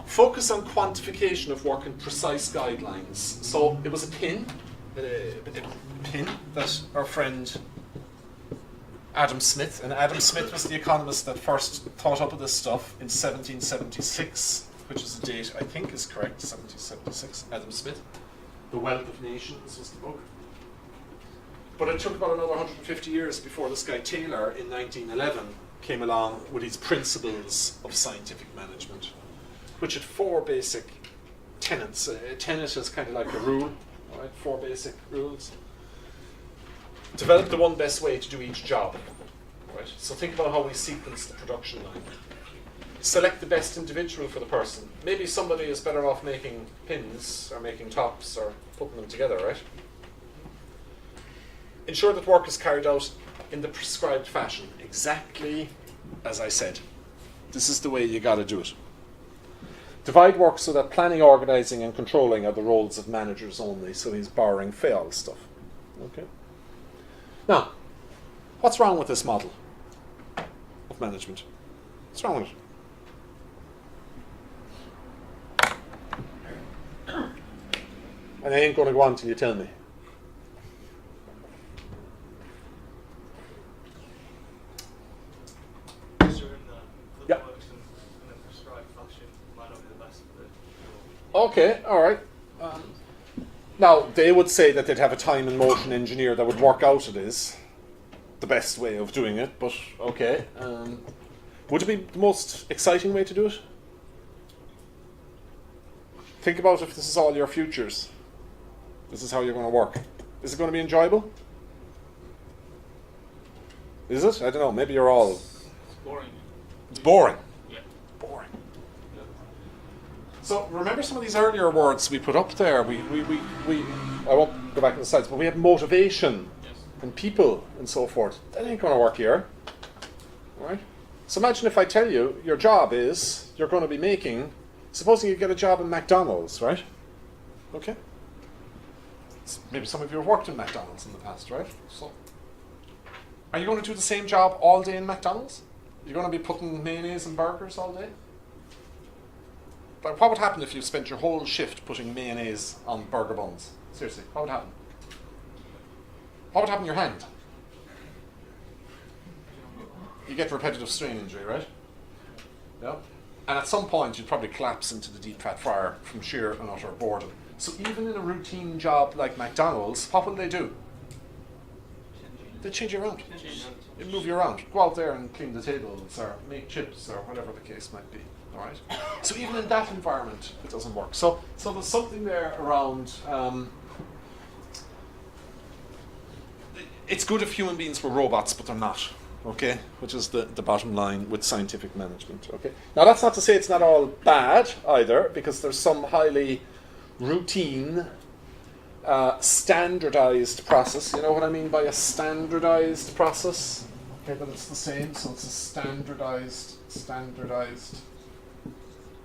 Focus on quantification of work and precise guidelines. So it was a pin that our friend Adam Smith, and Adam Smith was the economist that first thought up of this stuff in 1776, which is the date I think is correct, 1776, Adam Smith. The Wealth of Nations was the book. But it took about another 150 years before this guy Taylor in 1911 came along with his principles of scientific management, which had four basic tenets. A tenet is kind of like a rule, right? Four basic rules. Develop the one best way to do each job, right? So think about how we sequence the production line. Select the best individual for the person. Maybe somebody is better off making pins or making tops or putting them together, right? Ensure that work is carried out in the prescribed fashion, exactly as I said. This is the way you got to do it. Divide work so that planning, organizing, and controlling are the roles of managers only. So he's borrowing Fayol stuff. Okay. Now, what's wrong with this model of management? What's wrong with it? And I ain't going to go on till you tell me. Yeah. Okay, all right. Now, they would say that they'd have a time and motion engineer that would work out it is the best way of doing it, but okay. Would it be the most exciting way to do it? Think about if this is all your futures. This is how you're going to work. Is it going to be enjoyable? Is it? I don't know. Maybe you're all... It's boring. It's boring. Yeah. Boring. So remember some of these earlier words we put up there. We I won't go back to the slides, but we have motivation and people and so forth. That ain't going to work here. All right? So imagine if I tell you your job is you're going to be making... Supposing you get a job in McDonald's, right? Okay. Maybe some of you have worked in McDonald's in the past, right? So, are you going to do the same job all day in McDonald's? You're going to be putting mayonnaise in burgers all day? But what would happen if you spent your whole shift putting mayonnaise on burger buns? Seriously, what would happen? What would happen to your hand? You get repetitive strain injury, right? Yeah. And at some point, you'd probably collapse into the deep fat fryer from sheer and utter boredom. So even in a routine job like McDonald's, what will they do? They change you around. They move you around. Go out there and clean the tables or make chips or whatever the case might be. All right. So even in that environment, it doesn't work. So there's something there around. It's good if human beings were robots, but they're not. Okay, which is the bottom line with scientific management. Okay. Now that's not to say it's not all bad either, because there's some highly routine, standardized process. You know what I mean by a standardized process? Okay, but it's the same, so it's a standardized.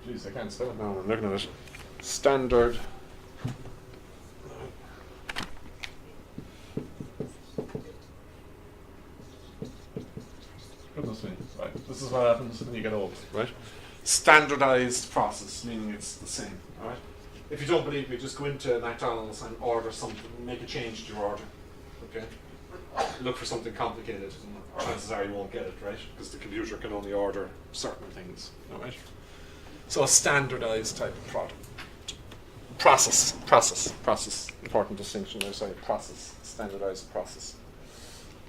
Jeez, I can't spell it now. I'm looking at it. Standard. Goodness me. Right. This is what happens when you get old, right? Standardized process, meaning it's the same, all right? If you don't believe me, just go into McDonald's and order something, make a change to your order, okay? Look for something complicated, and chances are you won't get it, right? Because the computer can only order certain things, all right? So a standardized type of product. Process. Important distinction there, sorry, process, standardized process.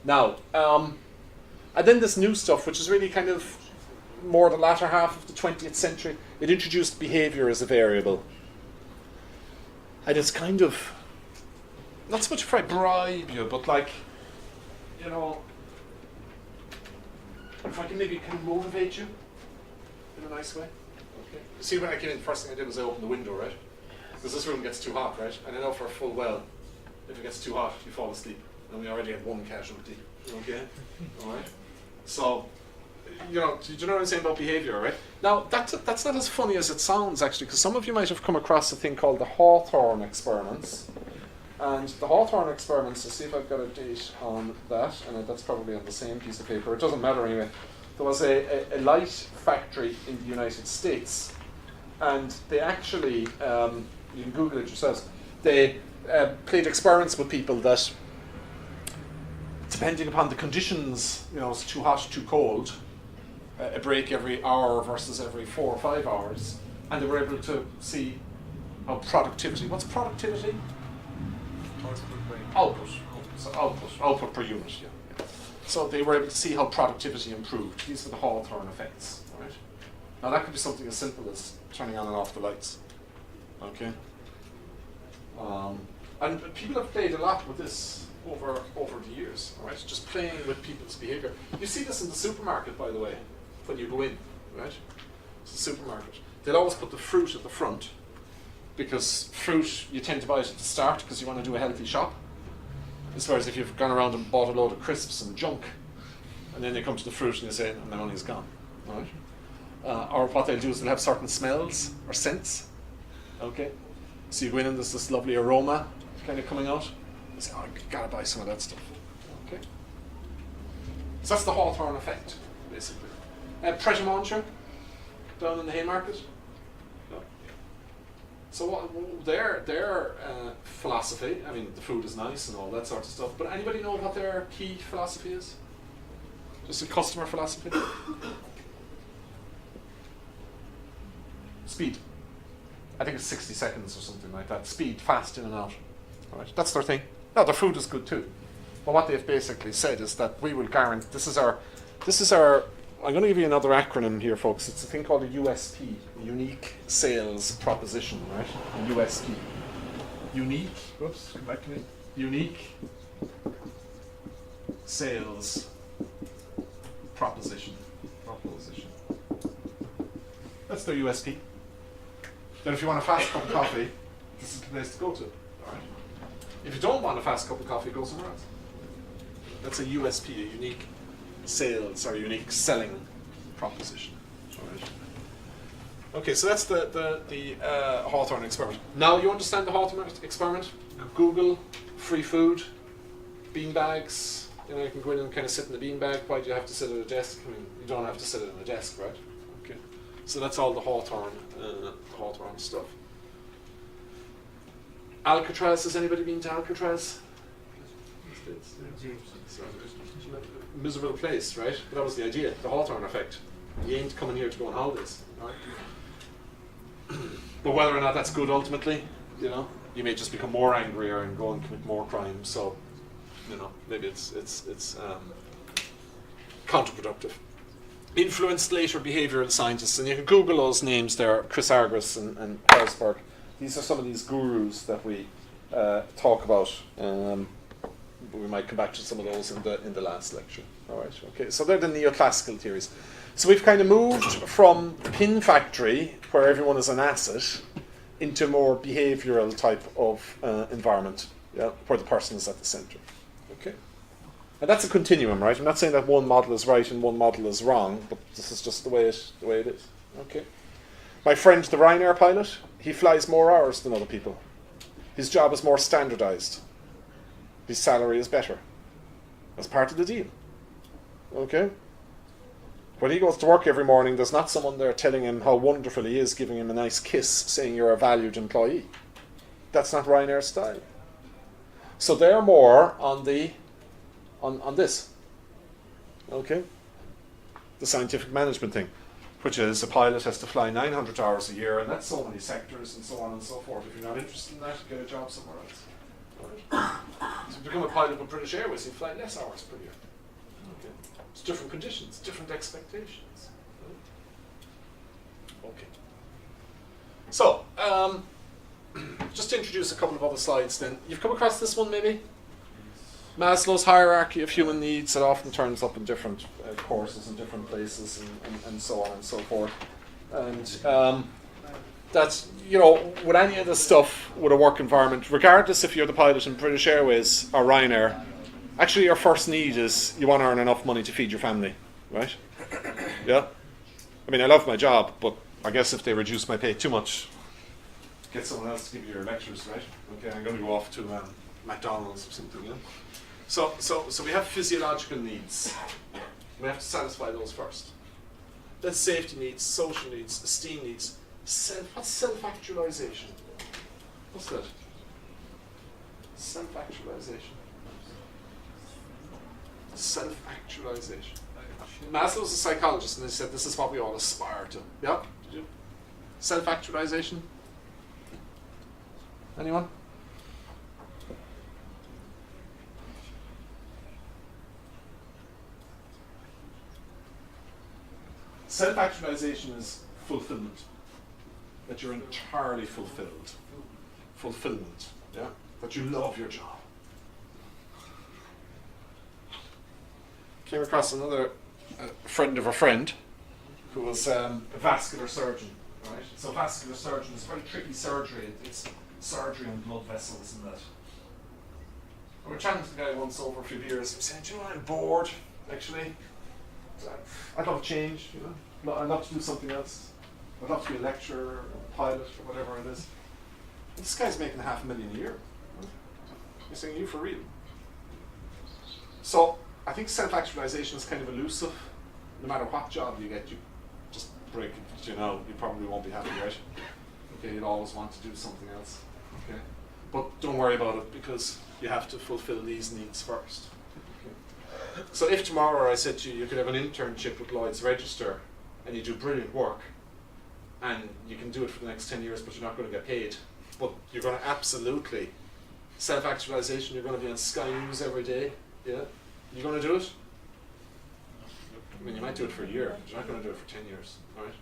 Now, and then this new stuff, which is really kind of more the latter half of the 20th century, it introduced behavior as a variable. And it's kind of, not so much if I bribe you, but like, you know, if I can maybe kind of motivate you in a nice way. Okay. You see, when I came in, the first thing I did was I opened the window, right? Because this room gets too hot, right? And I know for a full well, if it gets too hot, you fall asleep. And we already had one casualty. Okay? Alright? So, you know, do you know what I'm saying about behaviour, right? Now, that's not as funny as it sounds, actually, because some of you might have come across a thing called the Hawthorne experiments. And the Hawthorne experiments, to see if I've got a date on that, and that's probably on the same piece of paper. It doesn't matter anyway. There was a light factory in the United States, and they actually, you can Google it yourselves, they played experiments with people that, depending upon the conditions, you know, it's too hot, too cold, a break every hour versus every 4 or 5 hours, and they were able to see how productivity, what's productivity? Output. So output per unit, yeah. So they were able to see how productivity improved. These are the Hawthorne effects, right? Now that could be something as simple as turning on and off the lights, okay? And people have played a lot with this over the years, all right? Just playing with people's behaviour. You see this in the supermarket, by the way, when you go in, right? It's a supermarket. They'll always put the fruit at the front, because fruit, you tend to buy it at the start because you want to do a healthy shop. As far as if you've gone around and bought a load of crisps and junk, and then they come to the fruit and they say, my money's gone, right? Or what they'll do is they'll have certain smells or scents, okay? So you go in and there's this lovely aroma kind of coming out. You say, oh, I gotta buy some of that stuff, okay? So that's the Hawthorne effect, basically. Pressure monitor, down in the Haymarket. No. So what their philosophy, I mean, the food is nice and all that sort of stuff, but anybody know what their key philosophy is? Just a customer philosophy? Speed. I think it's 60 seconds or something like that. Speed, fast in and out. All right, that's their thing. Now, their food is good too. But what they've basically said is that we will guarantee, this is our, I'm going to give you another acronym here, folks. It's a thing called a USP, Unique Sales Proposition, right? A USP. Unique, whoops, come back to me. Unique Sales Proposition. That's their USP. Then if you want a fast cup of coffee, this is the place to go to. All right. If you don't want a fast cup of coffee, go somewhere else. That's a USP, a unique sales or unique selling proposition. All right. Okay, so that's the Hawthorne experiment. Now you understand the Hawthorne experiment? Google free food, bean bags. You know, you can go in and kind of sit in the bean bag. Why do you have to sit at a desk? I mean, you don't have to sit at a desk, right? Okay. So that's all the Hawthorne stuff. Alcatraz, has anybody been to Alcatraz? It's a miserable place, right? But that was the idea, the Hawthorne effect. You ain't coming here to go on holidays, right? But whether or not that's good ultimately, you know, you may just become more angrier and go and commit more crime. So, you know, maybe it's counterproductive. Influenced later behavioral scientists, and you can Google those names there, Chris Argyris and Herzberg. These are some of these gurus that we talk about. We might come back to some of those in the last lecture. All right, okay. So they're the neoclassical theories. So we've kind of moved from the pin factory, where everyone is an asset, into a more behavioural type of environment, yeah, where the person is at the centre. Okay, and that's a continuum, right? I'm not saying that one model is right and one model is wrong, but this is just the way it is. Okay. My friend, the Ryanair pilot, he flies more hours than other people. His job is more standardised. His salary is better. That's part of the deal. Okay? When he goes to work every morning, there's not someone there telling him how wonderful he is, giving him a nice kiss, saying you're a valued employee. That's not Ryanair's style. So they're more on this. Okay? The scientific management thing, which is a pilot has to fly 900 hours a year, and that's so many sectors and so on and so forth. If you're not interested in that, get a job somewhere else. Right? So to become a pilot with British Airways, you fly less hours per year. Okay. It's different conditions, different expectations. Okay. So, just to introduce a couple of other slides then. You've come across this one maybe? Maslow's hierarchy of human needs. It often turns up in different courses in different places and so on and so forth. And that's, you know, with any of this stuff, with a work environment, regardless if you're the pilot in British Airways or Ryanair, actually your first need is you want to earn enough money to feed your family, right? Yeah? I mean, I love my job, but I guess if they reduce my pay too much, get someone else to give you your lectures, right? Okay, I'm going to go off to McDonald's or something, you know? So we have physiological needs. We have to satisfy those first. Then safety needs, social needs, esteem needs. What's self-actualization? What's that? Self-actualization. Self-actualization. Maslow's a psychologist, and he said this is what we all aspire to. Yeah? Did you? Self-actualization? Anyone? Self-actualization is fulfillment. That you're entirely fulfilled. Fulfillment, yeah? That you love your job. Came across another friend of a friend who was a vascular surgeon, right? So vascular surgeon is very tricky surgery. It's surgery on blood vessels and that. I was chatting to the guy once over a few beers. He said, "Do you know, I'm bored, actually. I'd love to change, you know. I'd love to do something else. I'd love to be a lecturer or a pilot or whatever it is." And this guy's making $500,000 a year. Right? You're saying, "Are you for real?" So I think self-actualization is kind of elusive. No matter what job you get, you just break it. You know, you probably won't be happy, right? Okay, you'll always want to do something else. Okay, but don't worry about it because you have to fulfill these needs first. Okay. So if tomorrow I said to you, you could have an internship with Lloyd's Register and you do brilliant work and you can do it for the next 10 years but you're not going to get paid, but you're going to absolutely, self-actualization, you're going to be on Sky News every day, yeah? You're going to do it? I mean, you might do it for a year, but you're not going to do it for 10 years, right?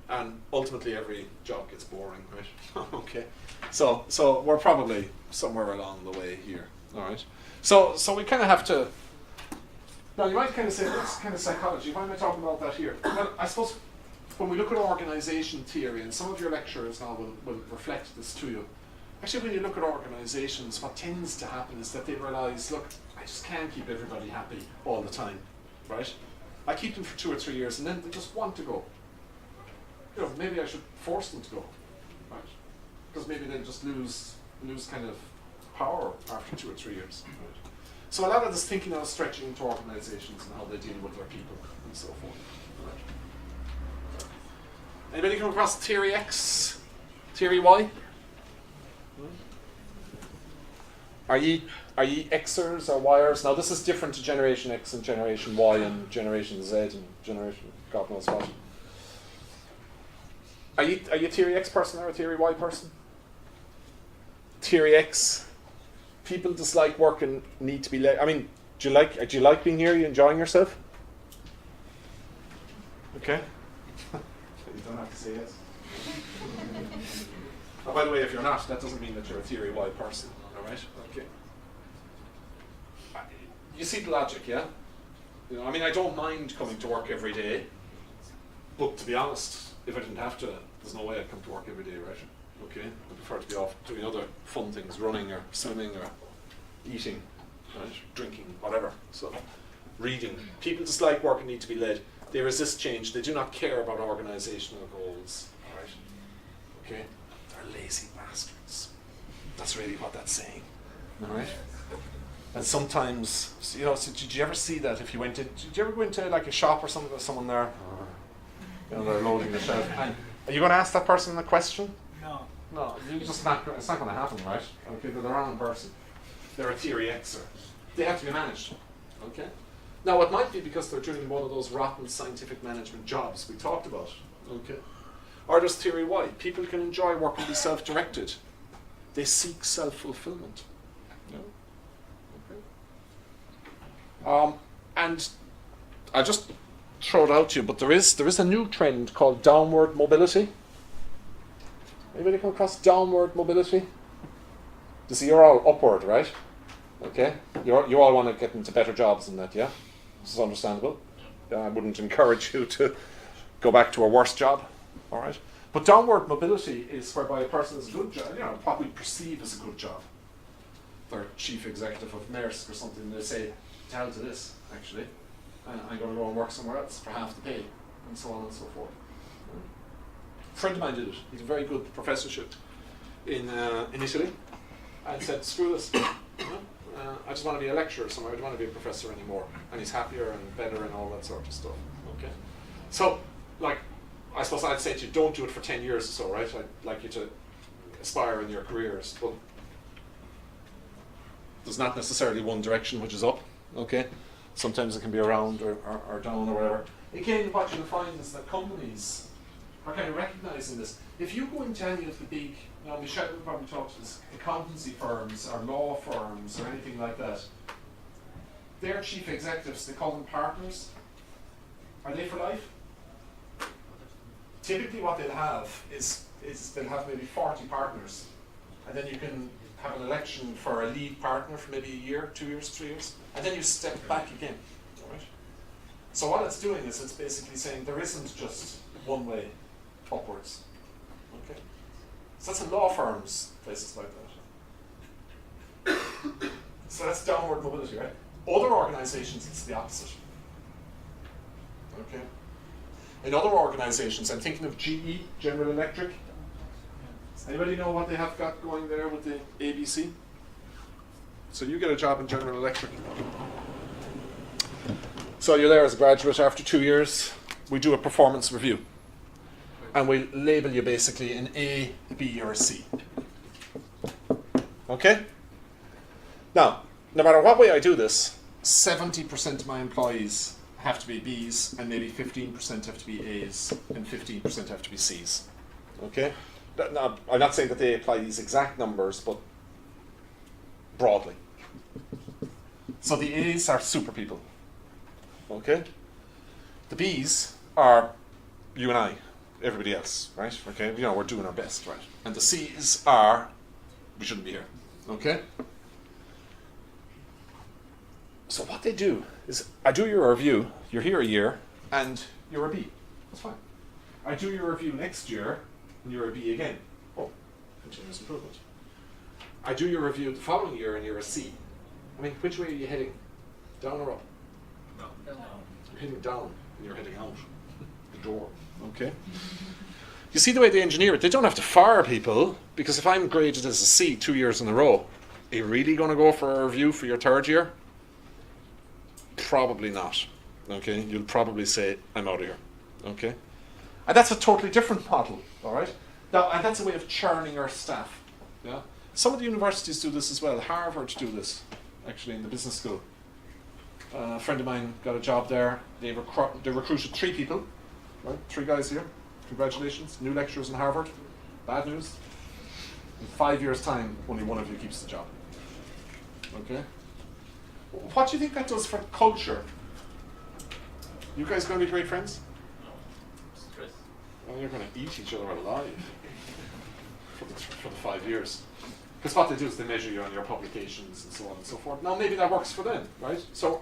And ultimately every job gets boring, right? Okay. So we're probably somewhere along the way here, all right? So we kind of have to, now you might kind of say, that's kind of psychology. Why am I talking about that here? Well, I suppose when we look at organisation theory, and some of your lecturers now will reflect this to you, actually when you look at organisations, what tends to happen is that they realise, look, I just can't keep everybody happy all the time, right? I keep them for 2 or 3 years and then they just want to go. You know, maybe I should force them to go, right? Because maybe they'll just lose kind of power after 2 or 3 years. Right? So a lot of this thinking now is stretching into organisations and how they deal with their people and so forth. Right? Anybody come across theory X, theory Y? Are ye Xers or Yers? Now this is different to Generation X and Generation Y and Generation Z and Generation God knows what. Are you a theory X person or a theory Y person? Theory X. People dislike work and need to be led. I mean, do you like being here? Are you enjoying yourself? Okay. You don't have to say yes. Oh, by the way, if you're not, that doesn't mean that you're a theory Y person. All right. Okay. You see the logic, yeah? You know, I mean, I don't mind coming to work every day, but to be honest, if I didn't have to, there's no way I'd come to work every day, right? Okay. I prefer to be off doing other fun things, running or swimming or eating, right? Drinking, whatever. So, reading. People dislike work and need to be led. They resist change. They do not care about organizational goals. All right. Okay. They're lazy bastards. That's really what that's saying. All right. And sometimes, you know, so did you ever see that if you went in? Did you ever go into like a shop or something? There's someone there. You know, they're loading the shelf. And are you going to ask that person a question? No. No, you just not. It's not going to happen, right? Okay, they're the wrong person. They're a theory Xer. They have to be managed. Okay. Now, it might be because they're doing one of those rotten scientific management jobs we talked about. Okay. Or there's theory Y. People can enjoy work and be self-directed. They seek self-fulfillment. Yeah. Okay. And I'll just throw it out to you, but there is a new trend called downward mobility. Anybody come across downward mobility? You see, you're all upward, right? Okay. You all want to get into better jobs than that, yeah? This is understandable. I wouldn't encourage you to go back to a worse job, all right? But downward mobility is whereby a person has a good job, you know, what we perceive as a good job. They're chief executive of Maersk or something, they say, to hell to this, actually. I'm going to go and work somewhere else for half the pay, and so on and so forth. A friend of mine did it. He had a very good professorship in Italy, and said, screw this. I just want to be a lecturer somewhere. I don't want to be a professor anymore. And he's happier and better and all that sort of stuff. Okay. So, like, I suppose I'd say to you, don't do it for 10 years or so, right? I'd like you to aspire in your careers, but there's not necessarily one direction which is up. Okay. Sometimes it can be around or down or whatever. Again, what you'll find is that companies are kind of recognizing this. If you go into any of the big, now Michelle will probably talk to this, accountancy firms or law firms or anything like that, their chief executives, they call them partners. Are they for life? Typically what they'll have is they'll have maybe 40 partners, and then you can have an election for a lead partner for maybe a year, 2 years, 3 years, and then you step back again. Right? So what it's doing is it's basically saying there isn't just one way upwards. Okay? So that's in law firms, places like that. So that's downward mobility, right? Other organizations, it's the opposite. Okay? In other organizations, I'm thinking of GE, General Electric. Anybody know what they have got going there with the ABC? So you get a job in General Electric. So you're there as a graduate after 2 years. We do a performance review. And we label you basically an A, B, or a C. Okay? Now, no matter what way I do this, 70% of my employees have to be Bs, and maybe 15% have to be As, and 15% have to be Cs. Okay? Now, I'm not saying that they apply these exact numbers, but broadly. So the A's are super people. Okay? The B's are you and I, everybody else, right? Okay? You know, we're doing our best, right? And the C's are we shouldn't be here. Okay? So what they do is I do your review, you're here a year, and you're a B. That's fine. I do your review next year, and you're a B again. Oh, continuous improvement. I do your review the following year, and you're a C. I mean, which way are you heading? Down or up? No. You're heading down, and you're heading out the door. Okay? You see the way they engineer it? They don't have to fire people, because if I'm graded as a C 2 years in a row, are you really going to go for a review for your third year? Probably not. Okay? You'll probably say, I'm out of here. Okay? And that's a totally different model, all right? Now, and that's a way of churning our staff. Yeah. Some of the universities do this as well. Harvard do this, actually, in the business school. A friend of mine got a job there. They recruited 3 people, right? 3 guys here. Congratulations, new lecturers in Harvard. Bad news. In 5 years' time, only one of you keeps the job. Okay. What do you think that does for culture? You guys going to be great friends? Stress. Well, you're going to eat each other alive for the 5 years. Because what they do is they measure you on your publications and so on and so forth. Now, maybe that works for them, right? So,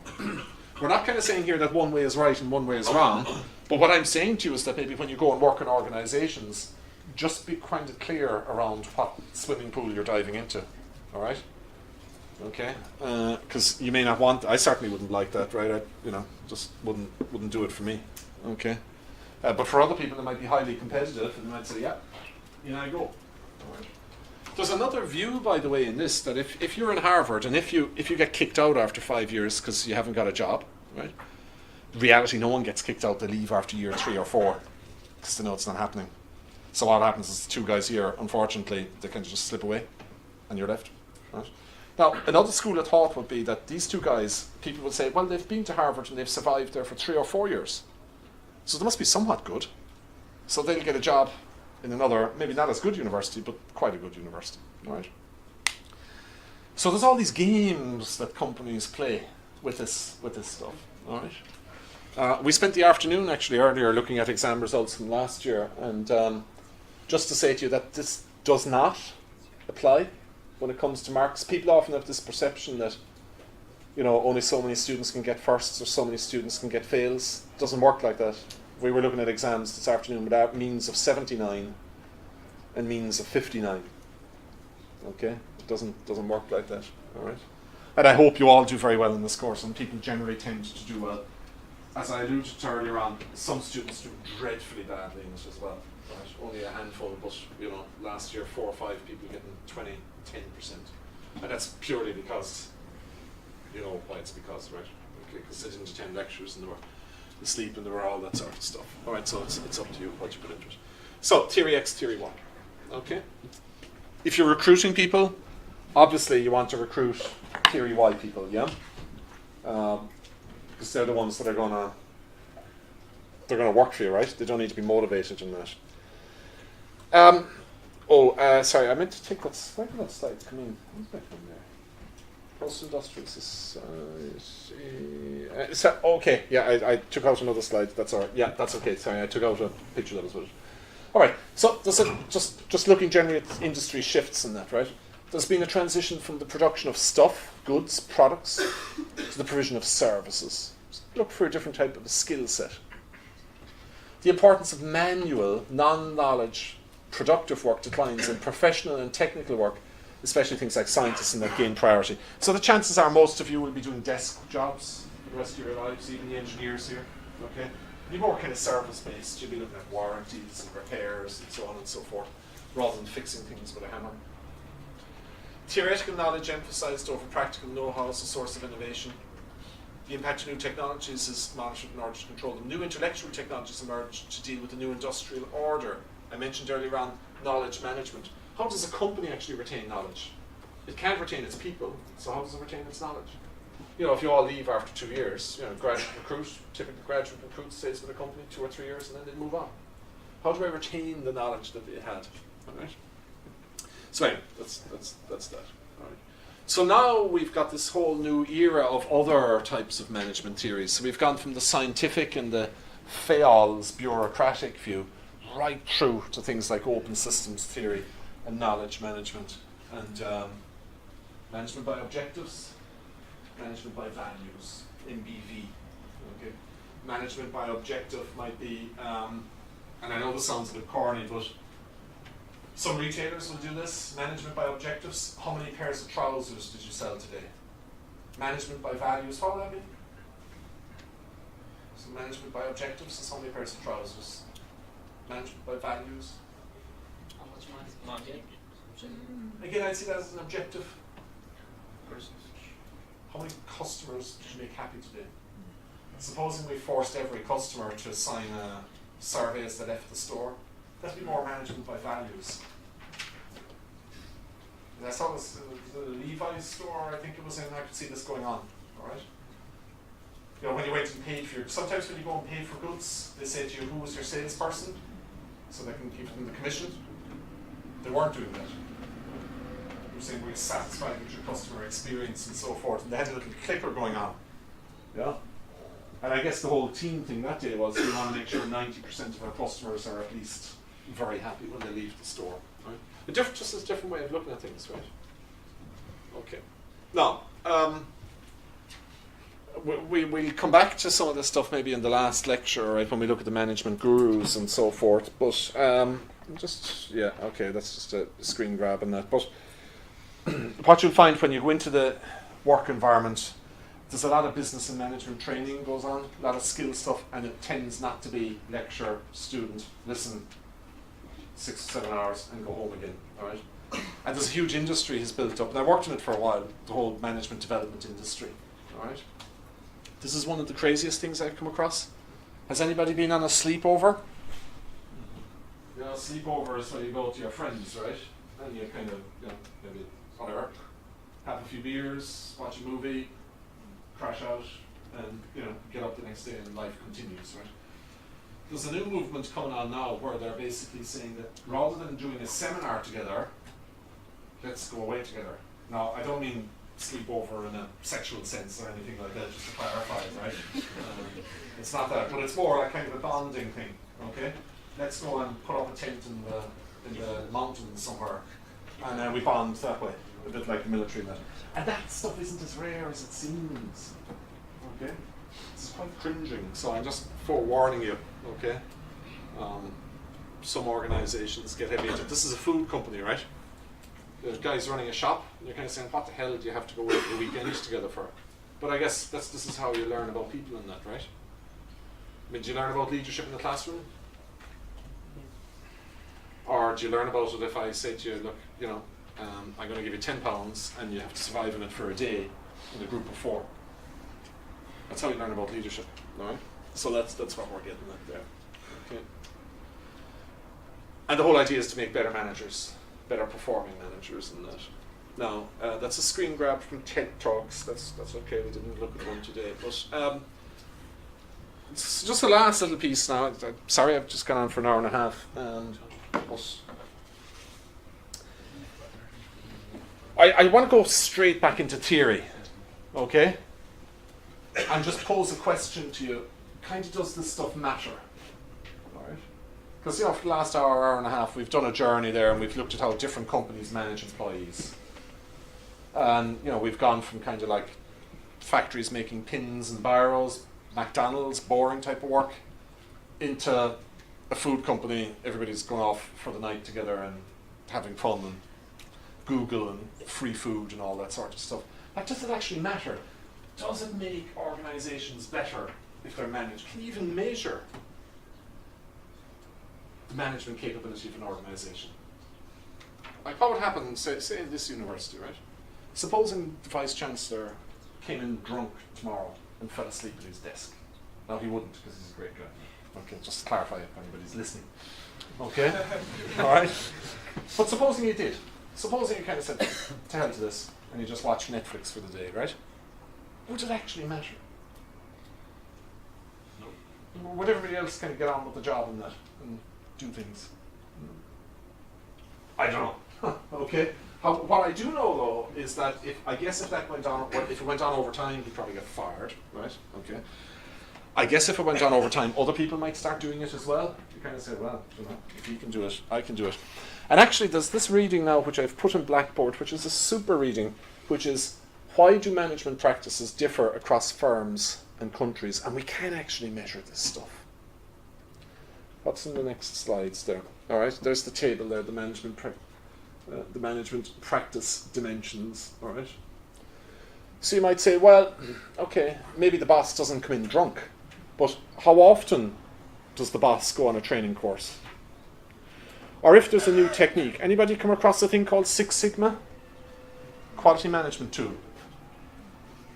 we're not kind of saying here that one way is right and one way is wrong. But what I'm saying to you is that maybe when you go and work in organizations, just be kind of clear around what swimming pool you're diving into, all right? Okay, because you may not want. I certainly wouldn't like that, right? Just wouldn't do it for me. Okay, but for other people, it might be highly competitive, and they might say, "Yeah, in I go." All right. There's another view, by the way, in this that if you're in Harvard and if you get kicked out after 5 years because you haven't got a job, right? In reality, no one gets kicked out. They leave after year 3 or 4 because they know it's not happening. So what happens is 2 guys here, unfortunately, they can just slip away, and you're left. Right? Now, another school of thought would be that these 2 guys, people would say, well, they've been to Harvard and they've survived there for 3 or 4 years. So they must be somewhat good. So they'll get a job in another, maybe not as good university, but quite a good university. All right? So there's all these games that companies play with this stuff. All right? We spent the afternoon actually earlier looking at exam results from last year, and just to say to you that this does not apply when it comes to marks. People often have this perception that only so many students can get firsts or so many students can get fails. It doesn't work like that. We were looking at exams this afternoon with means of 79 and means of 59. Okay, it doesn't work like that. All right, and I hope you all do very well in this course, and people generally tend to do well. As I alluded to earlier on, some students do dreadfully badly in it as well. Right? Only a handful, but last year 4 or 5 people getting 10%, and that's purely because why it's because, right? Okay, because they didn't attend lectures and they were asleep and there were all that sort of stuff. All right, so it's up to you what you put into it. So theory X, theory Y. Okay. If you're recruiting people, obviously you want to recruit theory Y people, yeah. Because they're the ones that are gonna work for you, right? They don't need to be motivated in that. Sorry, I meant to take that. Where did that slide come in? Where's that from there? Post-industrial society. Okay, yeah, I took out another slide. That's all right. Yeah, that's okay. Sorry, I took out a picture that was with it. All right. So just looking generally at industry shifts and that, right? There's been a transition from the production of stuff, goods, products, to the provision of services. Look for a different type of a skill set. The importance of manual, non-knowledge, productive work declines, and professional and technical work, especially things like scientists, and that gain priority. So the chances are most of you will be doing desk jobs for the rest of your lives, even the engineers here. Okay, you're more kind of service-based. You'll be looking at warranties and repairs and so on and so forth, rather than fixing things with a hammer. Theoretical knowledge emphasised over practical know-how as a source of innovation. The impact of new technologies is monitored in order to control them. New intellectual technologies emerge to deal with the new industrial order. I mentioned earlier on knowledge management. How does a company actually retain knowledge? It can't retain its people, so how does it retain its knowledge? If you all leave after 2 years, typical graduate recruit stays with a company 2 or 3 years and then they move on. How do I retain the knowledge that they had? All right. So anyway, that's that. All right. So now we've got this whole new era of other types of management theories. So we've gone from the scientific and the FAOL's bureaucratic view right through to things like open systems theory and knowledge management and management by objectives, management by values, MBV. Okay, management by objective might be, and I know this sounds a bit corny, but some retailers will do this. Management by objectives. How many pairs of trousers did you sell today? Management by values. What would that be? So management by objectives is how many pairs of trousers. Management by values. How much money? Again, I'd see that as an objective. How many customers did you make happy today? Supposing we forced every customer to sign a surveys that left the store. That'd be more management by values. And I saw it was the Levi's store, I think it was in, I could see this going on, alright? You know, when you went and paid for your, sometimes when you go and pay for goods, they say to you, who was your salesperson? So they can keep it in the commission. They weren't doing that. They were saying, were you satisfied with your customer experience and so forth, and they had a little clicker going on. Yeah. And I guess the whole team thing that day was we want to make sure 90% of our customers are at least very happy when they leave the store. Right? Just a different way of looking at things, right? Okay. Now, we'll come back to some of this stuff maybe in the last lecture, right, when we look at the management gurus and so forth. But that's just a screen grab and that. But what you'll find when you go into the work environment, there's a lot of business and management training goes on, a lot of skill stuff, and it tends not to be lecture, student, listen 6 or 7 hours and go home again, all right? And there's a huge industry has built up, and I worked in it for a while, the whole management development industry, all right? This is one of the craziest things I've come across. Has anybody been on a sleepover? You know, sleepover is when you go to your friends, right? And you kind of, you know, maybe whatever, have a few beers, watch a movie, crash out, and you know, get up the next day and life continues, right? There's a new movement coming on now where they're basically saying that rather than doing a seminar together, let's go away together. Now, I don't mean sleepover in a sexual sense or anything like that, just to clarify, right? It's not that, but it's more like kind of a bonding thing, okay? Let's go and put up a tent in the mountains somewhere, and we bond that way, a bit like the military met. And that stuff isn't as rare as it seems, okay? It's quite cringing, so I'm just forewarning you, okay? Some organizations get heavy into it. This is a food company, right? There's guys running a shop, and you're kind of saying, what the hell do you have to go away for the weekends together for? But I guess this is how you learn about people in that, right? I mean, do you learn about leadership in the classroom? Or do you learn about it if I say to you, look, you know, I'm going to give you £10 and you have to survive on it for a day in a group of 4. That's how you learn about leadership, all right? So that's what we're getting at there. Okay. And the whole idea is to make better managers, better performing managers and that. Now, that's a screen grab from TED Talks. That's okay, we didn't look at one today. But it's just the last little piece now. I'm sorry, I've just gone on for an hour and a half. And I want to go straight back into theory, okay? And just pose a question to you. Kind of, does this stuff matter? All right? Because, you know, for the last hour and a half, we've done a journey there and we've looked at how different companies manage employees. And, you know, we've gone from kind of like factories making pins and barrows, McDonald's, boring type of work, into a food company, everybody's going off for the night together and having fun, and Google and free food and all that sort of stuff. Like, does it actually matter? Does it make organizations better if they're managed? Can you even measure the management capability of an organization? Like, what would happen, say in this university, right? Supposing the vice chancellor came in drunk tomorrow and fell asleep at his desk. Now, he wouldn't, because he's a great guy. Okay, just to clarify if anybody's listening. Okay? All right? But supposing he did. Supposing he kind of said, to hell to this, and he just watched Netflix for the day, right? Would it actually matter? No. Would everybody else kind of get on with the job and that, and do things? I don't know. Okay? What I do know, though, is that if that went on, if it went on over time, he'd probably get fired, right? Okay. I guess if it went on over time, other people might start doing it as well. You kind of say, well, you know, if he can do it, I can do it. And actually, there's this reading now, which I've put in Blackboard, which is a super reading, which is, why do management practices differ across firms and countries? And we can actually measure this stuff. What's in the next slides there? All right, there's the table there, the management practice dimensions. All right. So you might say, well, okay, maybe the boss doesn't come in drunk, but how often does the boss go on a training course? Or if there's a new technique, anybody come across a thing called Six Sigma? Quality management tool.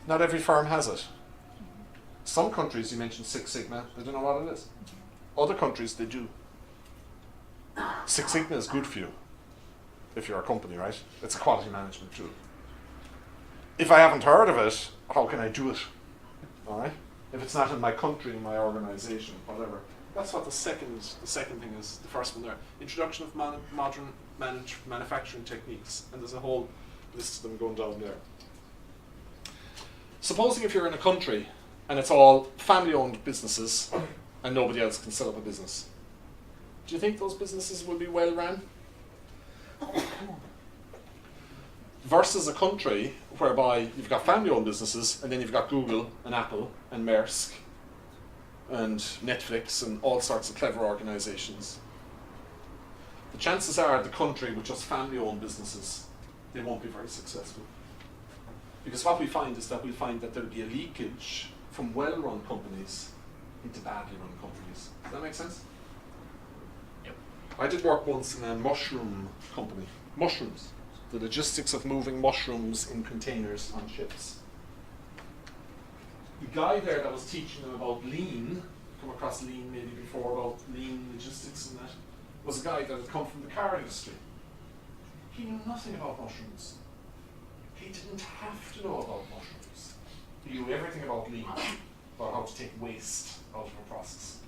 Not every firm has it. Some countries, you mentioned Six Sigma, they don't know what it is. Other countries, they do. Six Sigma is good for you if you're a company, right? It's a quality management tool. If I haven't heard of it, how can I do it? All right? If it's not in my country, in my organization, whatever. That's what the second thing is, the first one there. Introduction of modern manufacturing techniques. And there's a whole list of them going down there. Supposing if you're in a country and it's all family-owned businesses and nobody else can set up a business, do you think those businesses will be well run? Versus a country whereby you've got family-owned businesses and then you've got Google and Apple and Maersk and Netflix and all sorts of clever organizations. The chances are the country with just family-owned businesses, they won't be very successful. Because what we find is that we'll find that there'll be a leakage from well-run companies into badly run companies. Does that make sense? Yep. I did work once in a mushroom company. Mushrooms. The logistics of moving mushrooms in containers on ships. The guy there that was teaching them about lean, come across lean maybe before, about lean logistics and that, was a guy that had come from the car industry. He knew nothing about mushrooms. He didn't have to know about mushrooms. He knew everything about lean, about how to take waste out of a process.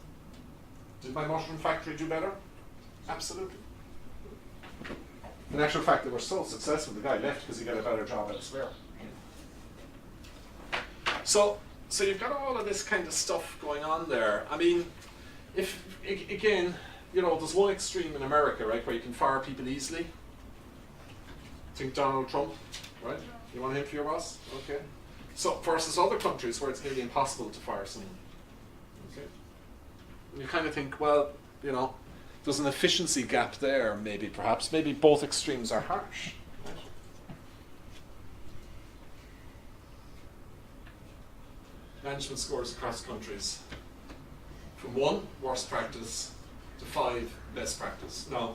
Did my mushroom factory do better? Absolutely. In actual fact, they were so successful, the guy left because he got a better job elsewhere. So you've got all of this kind of stuff going on there. I mean, if, again, you know, there's one extreme in America, right, where you can fire people easily. Think Donald Trump, right? You want him for your boss? Okay. So versus other countries where it's nearly impossible to fire someone. Okay. And you kind of think, well, you know, there's an efficiency gap there, maybe, perhaps. Maybe both extremes are harsh. Right? Management scores across countries. From 1, worst practice, to 5, best practice. Now,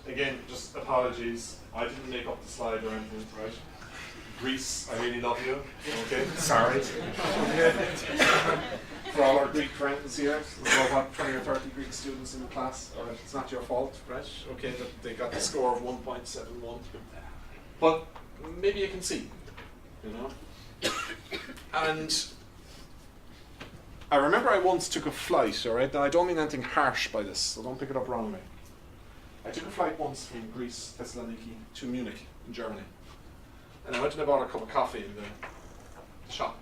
again, just apologies. I didn't make up the slide or anything, right? Greece, I really love you. Okay, sorry. For all our Greek friends here, there's about 20 or 30 Greek students in the class. All right, it's not your fault, right? Okay, that they got the score of 1.71. But maybe you can see, you know. And I remember I once took a flight, all right? Now, I don't mean anything harsh by this, so don't pick it up wrongly. I took a flight once from Greece, Thessaloniki, to Munich, in Germany. And I went and I bought a cup of coffee in the shop.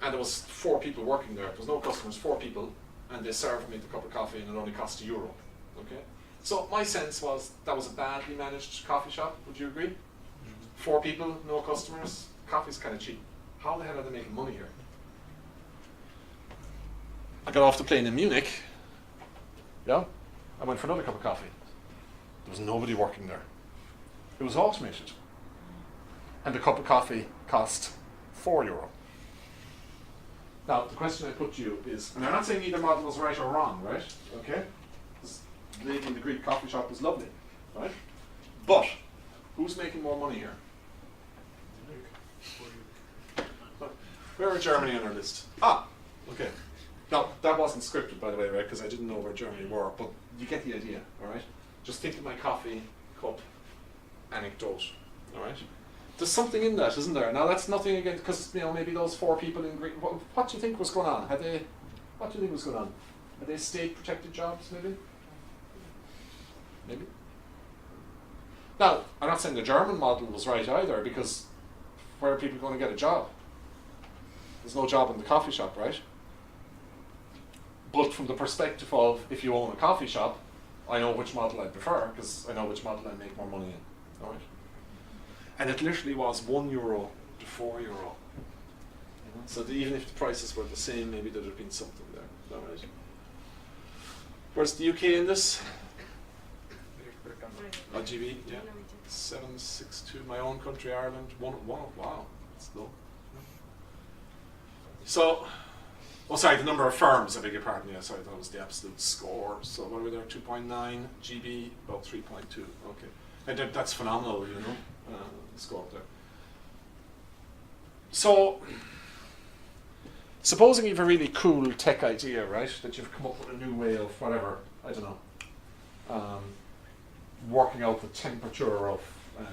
And there was 4 people working there. There was no customers, 4 people, and they served me the cup of coffee, and it only cost €1. Okay. So my sense was that was a badly managed coffee shop. Would you agree? 4 people, no customers. Coffee's kind of cheap. How the hell are they making money here? I got off the plane in Munich. Yeah. I went for another cup of coffee. There was nobody working there. It was automated. And the cup of coffee cost €4. Now, the question I put to you is, and I'm not saying either model was right or wrong, right? Okay? This lady in the Greek coffee shop was lovely, right? But, who's making more money here? Where are Germany on our list? Ah, okay. Now, that wasn't scripted, by the way, right? Because I didn't know where Germany were, but you get the idea, all right? Just think of my coffee cup anecdote, all right? There's something in that, isn't there? Now, that's nothing against, because, you know, maybe those 4 people in Greece, what do you think was going on? What do you think was going on? Are they state-protected jobs, maybe? Maybe? Now, I'm not saying the German model was right either, because where are people going to get a job? There's no job in the coffee shop, right? But from the perspective of, if you own a coffee shop, I know which model I prefer, because I know which model I make more money in, all right? And it literally was €1 to €4. You know? So that even if the prices were the same, maybe there'd have been something there. Is that right? Where's the UK in this? GB, yeah. 762, my own country, Ireland. Wow, that's low. So, oh sorry, the number of firms, I beg your pardon, yeah, sorry, that was the absolute score. So what are we there, 2.9, GB, about 3.2, okay. And that's phenomenal, you know. Score up there. So Supposing you have a really cool tech idea, right? That you've come up with a new way of whatever, I don't know, working out the temperature of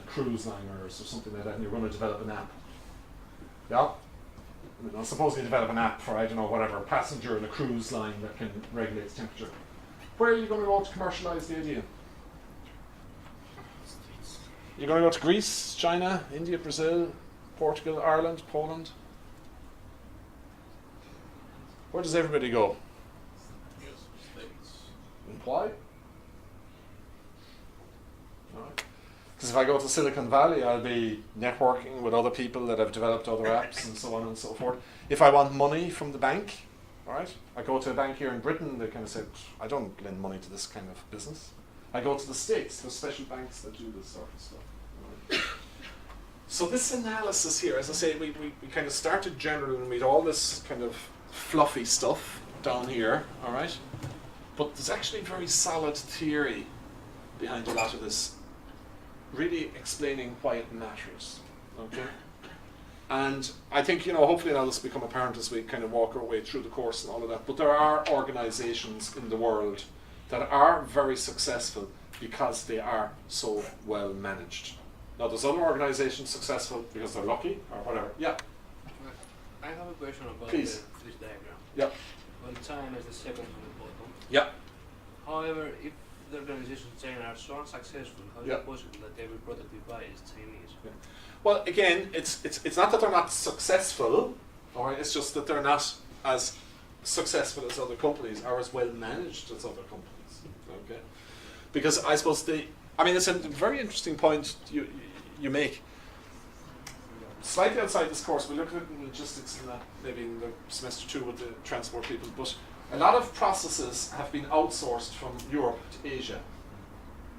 cruise liners or something like that, and you're going to develop an app. Yeah? You know, supposing you develop an app for, I don't know, whatever, passenger in a cruise line that can regulate the temperature. Where are you going to go to commercialize the idea? You're going to go to Greece, China, India, Brazil, Portugal, Ireland, Poland? Where does everybody go? And why? Because if I go to Silicon Valley, I'll be networking with other people that have developed other apps and so on and so forth. If I want money from the bank, all right, I go to a bank here in Britain, they kind of say, I don't lend money to this kind of business. I go to the States, there's special banks that do this sort of stuff. Right? So this analysis here, as I say, we kind of started general and we had all this kind of fluffy stuff down here, all right? But there's actually very solid theory behind a lot of this, really explaining why it matters, okay? And I think, you know, hopefully now this will become apparent as we kind of walk our way through the course and all of that, but there are organizations in the world that are very successful because they are so well managed. Now there's other organizations successful because they're lucky or whatever. Yeah? I have a question about Please. this diagram. Yeah. When China is the second from the bottom. Yeah. However, if the organizations in China are so unsuccessful, how is Yeah. it possible that every product we buy is Chinese? Yeah. Well, again, it's not that they're not successful, all right, it's just that they're not as successful as other companies or as well managed as other companies, okay? Because I suppose it's a very interesting point you make. Slightly outside this course, we looked at it in logistics and that, maybe in the semester 2 with the transport people, but a lot of processes have been outsourced from Europe to Asia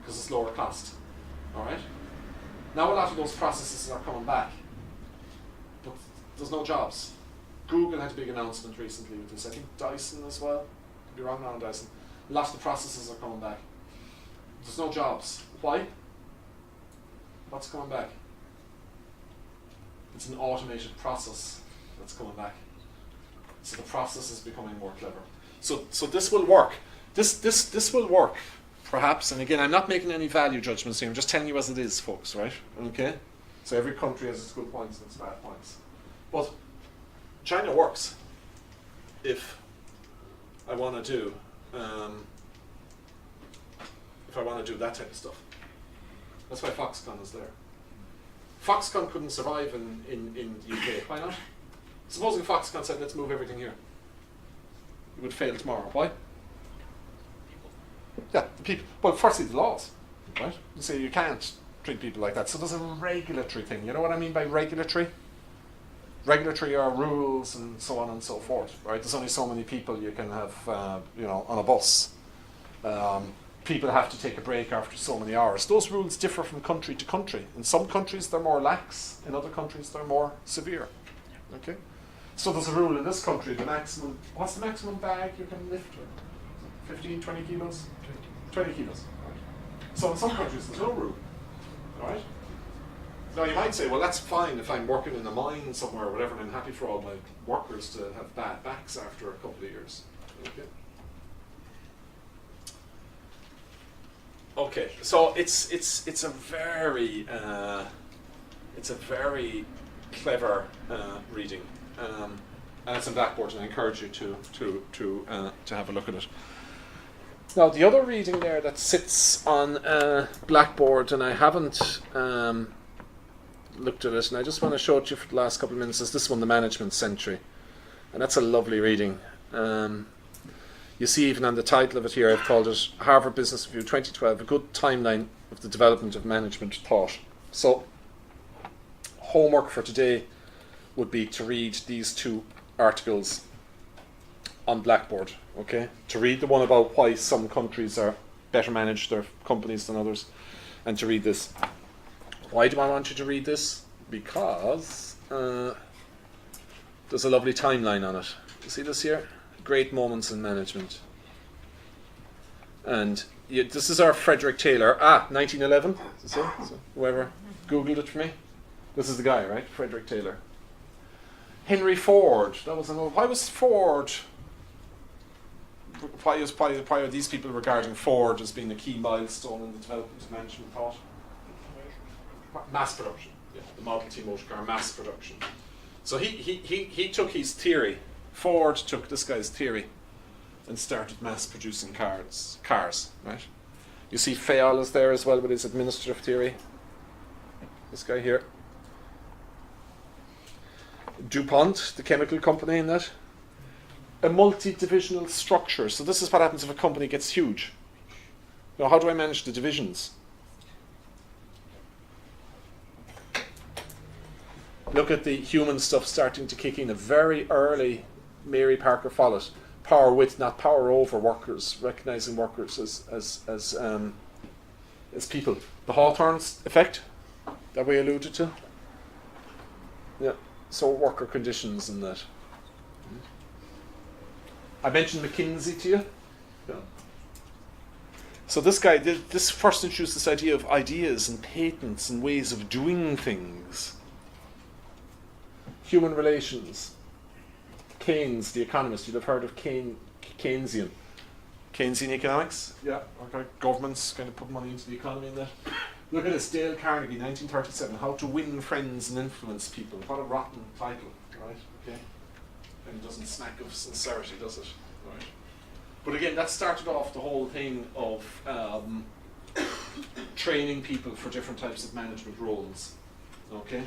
because it's lower cost, all right? Now a lot of those processes are coming back, but there's no jobs. Google had a big announcement recently with this. I think Dyson as well. Could be wrong now on Dyson. A lot of the processes are coming back. There's no jobs. Why? What's coming back? It's an automated process that's coming back. So the process is becoming more clever. So this will work. This will work. Perhaps, and again, I'm not making any value judgments here, I'm just telling you as it is, folks, right? Okay? So every country has its good points and its bad points. But China works if I want to do that type of stuff. That's why Foxconn is there. Foxconn couldn't survive in the UK. Why not? Supposing Foxconn said, let's move everything here. It would fail tomorrow. Why? Yeah, the people. Well, firstly, the laws, right? You say you can't treat people like that. So there's a regulatory thing. You know what I mean by regulatory? Regulatory are rules and so on and so forth, right? There's only so many people you can have, on a bus. People have to take a break after so many hours. Those rules differ from country to country. In some countries, they're more lax. In other countries, they're more severe. Okay? So there's a rule in this country, what's the maximum bag you can lift? 15, 20 kilos? 20 kilos. Right. So in some countries there's no rule. Alright? Now you might say, well that's fine if I'm working in a mine somewhere or whatever and I'm happy for all my workers to have bad backs after a couple of years. Okay, so it's a very clever reading. And it's in Blackboard, and I encourage you to have a look at it. Now, the other reading there that sits on Blackboard, and I haven't looked at it, and I just want to show it to you for the last couple of minutes, is this one, The Management Century. And that's a lovely reading. You see even on the title of it here, I've called it Harvard Business Review 2012, a good timeline of the development of management thought. So, homework for today would be to read these two articles on Blackboard, okay? To read the one about why some countries are better managed, their companies than others, and to read this. Why do I want you to read this? Because there's a lovely timeline on it. You see this here? Great moments in management. And this is our Frederick Taylor. 1911. So whoever Googled it for me. This is the guy, right? Frederick Taylor. Henry Ford. That was another. Why was Ford? Why are these people regarding Ford as being a key milestone in the development of management thought? Mass production. Yeah, the Model T motor car, mass production. So he took his theory. Ford took this guy's theory and started mass producing cars, right? You see Fayol is there as well with his administrative theory. This guy here. DuPont, the chemical company in that. A multi-divisional structure. So this is what happens if a company gets huge. Now, how do I manage the divisions? Look at the human stuff starting to kick in. A very early Mary Parker Follett. Power with, not power over workers. Recognizing workers as people. The Hawthorne's effect that we alluded to. Yeah. So worker conditions and that. I mentioned McKinsey to you. Yeah. So this guy this first introduced this idea of ideas and patents and ways of doing things. Human relations. Keynes, the economist, you'd have heard of Keynesian economics. Yeah, okay. Governments kind of put money into the economy in that. Look at this, Dale Carnegie, 1937, How to Win Friends and Influence People. What a rotten title, right? Okay. And it doesn't smack of sincerity, does it? Right. But again, that started off the whole thing of training people for different types of management roles. Okay?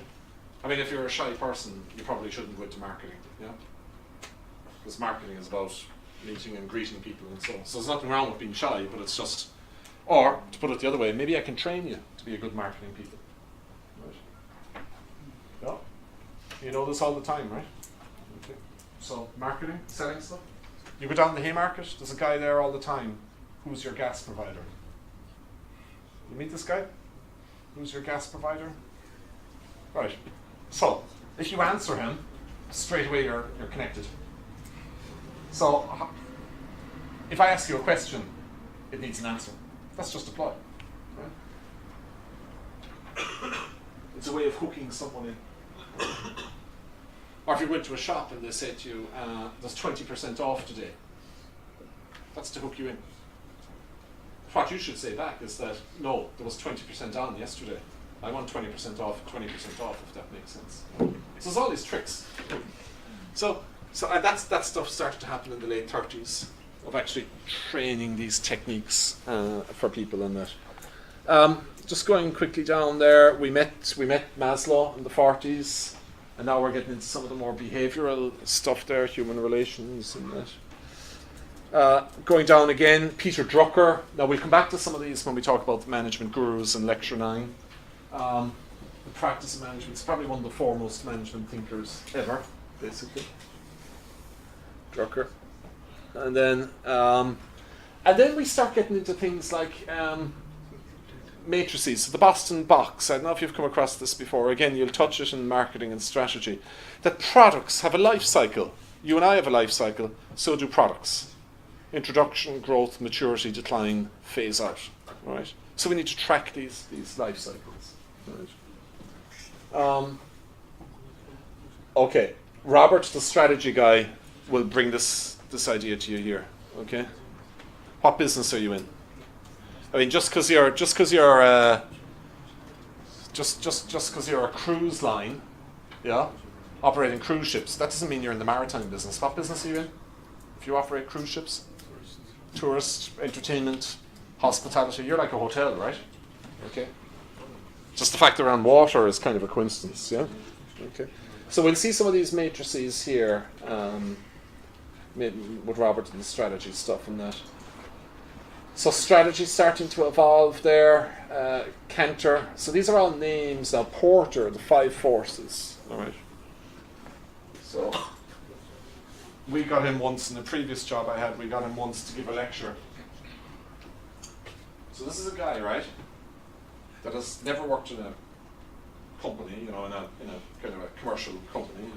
I mean, if you're a shy person, you probably shouldn't go into marketing, yeah? Because marketing is about meeting and greeting people and so on. So there's nothing wrong with being shy, but it's just, or to put it the other way, maybe I can train you to be a good marketing people. Right? Yeah. You know this all the time, right? Okay. So marketing, selling stuff. You go down the Haymarket, there's a guy there all the time. Who's your gas provider? You meet this guy? Who's your gas provider? Right. So, if you answer him, straight away you're connected. So, if I ask you a question, it needs an answer. That's just apply. Right? It's a way of hooking someone in. Or if you went to a shop and they said to you, there's 20% off today. That's to hook you in. What you should say back is that, no, there was 20% on yesterday. I want 20% off, if that makes sense. So there's all these tricks. So that stuff started to happen in the late 30s, of actually training these techniques for people in that. Just going quickly down there, we met Maslow in the 40s, and now we're getting into some of the more behavioral stuff there, human relations and that. Going down again, Peter Drucker. Now we'll come back to some of these when we talk about the management gurus in lecture 9. The practice of management is probably one of the foremost management thinkers ever, basically. Drucker. And then we start getting into things like matrices. So the Boston box, I don't know if you've come across this before. Again, you'll touch it in marketing and strategy. That products have a life cycle. You and I have a life cycle, so do products. Introduction, growth, maturity, decline, phase out. Right? So we need to track these life cycles. Right? Okay, Robert, the strategy guy, will bring this idea to you here. Okay, what business are you in? I mean, just because you're a cruise line, yeah, operating cruise ships, that doesn't mean you're in the maritime business. What business are you in? If you operate cruise ships, tourist, entertainment, hospitality, you're like a hotel, right? Okay. Just the fact they're on water is kind of a coincidence, yeah? Okay. So we'll see some of these matrices here with Robert and the strategy stuff and that. So strategy starting to evolve there. Cantor. So these are all names now. Porter, the 5 forces. All right. So we got him once in a previous job I had. We got him once to give a lecture. So this is a guy, right, that has never worked in a company, in a kind of a commercial company.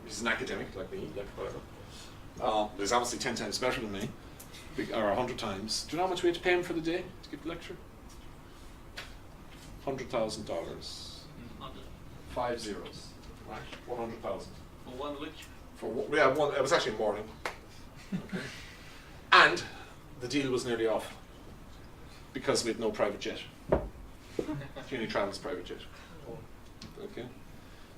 He's an academic like me, like whatever. He's obviously 10 times better than me, or 100 times. Do you know how much we had to pay him for the day to give the lecture? $100,000. 5 zeros, right? 100,000. For 1 week. It was actually a morning. Okay. And the deal was nearly off because we had no private jet. Uni Travels private jet. Okay.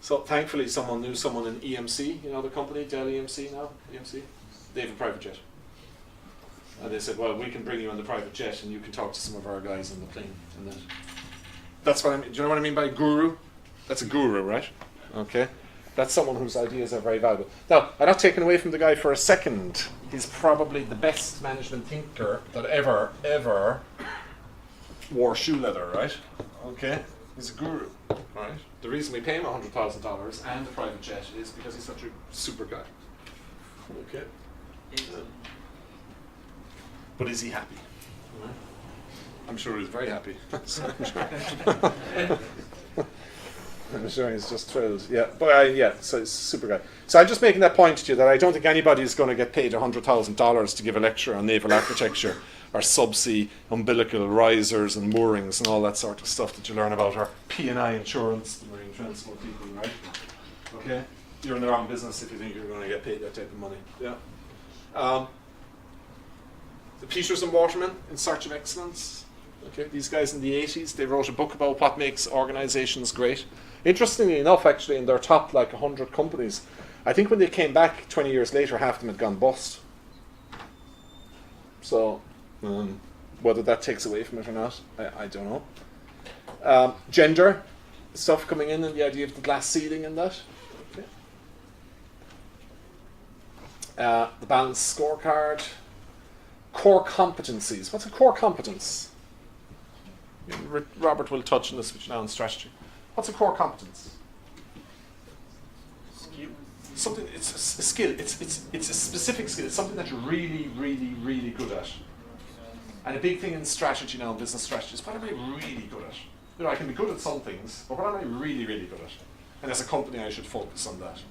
So thankfully someone knew someone in EMC, you know the company, Dell EMC now, EMC? They have a private jet. And they said, well, we can bring you on the private jet and you can talk to some of our guys on the plane. And that. That's what I mean. Do you know what I mean by guru? That's a guru, right? Okay. That's someone whose ideas are very valuable. Now, I'm not taking away from the guy for a second. He's probably the best management thinker that ever wore shoe leather, right? Okay. He's a guru, right? The reason we pay him $100,000 and the private jet is because he's such a super guy. Okay. But is he happy? I'm sure he's very happy. I'm sure he's just thrilled. Yeah, but so he's a super guy. So I'm just making that point to you that I don't think anybody is going to get paid $100,000 to give a lecture on naval architecture or subsea umbilical risers and moorings and all that sort of stuff that you learn about, or P&I insurance, the marine transport people, right? Okay, you're in the wrong business if you think you're going to get paid that type of money. Yeah. The Peters and Waterman, In Search of Excellence. Okay, these guys in the 80s, they wrote a book about what makes organizations great. Interestingly enough, actually, in their top 100 companies, I think when they came back 20 years later, half of them had gone bust. So, whether that takes away from it or not, I don't know. Gender stuff coming in, and the idea of the glass ceiling and that. Okay. The balanced scorecard. Core competencies. What's a core competence? Robert will touch on this with you now in strategy. What's a core competence? Skill. Something. It's a skill. It's a specific skill. It's something that you're really, really, really good at. And a big thing in strategy now, in business strategy, is what am I really good at? You know, I can be good at some things, but what am I really, really good at? And as a company, I should focus on that.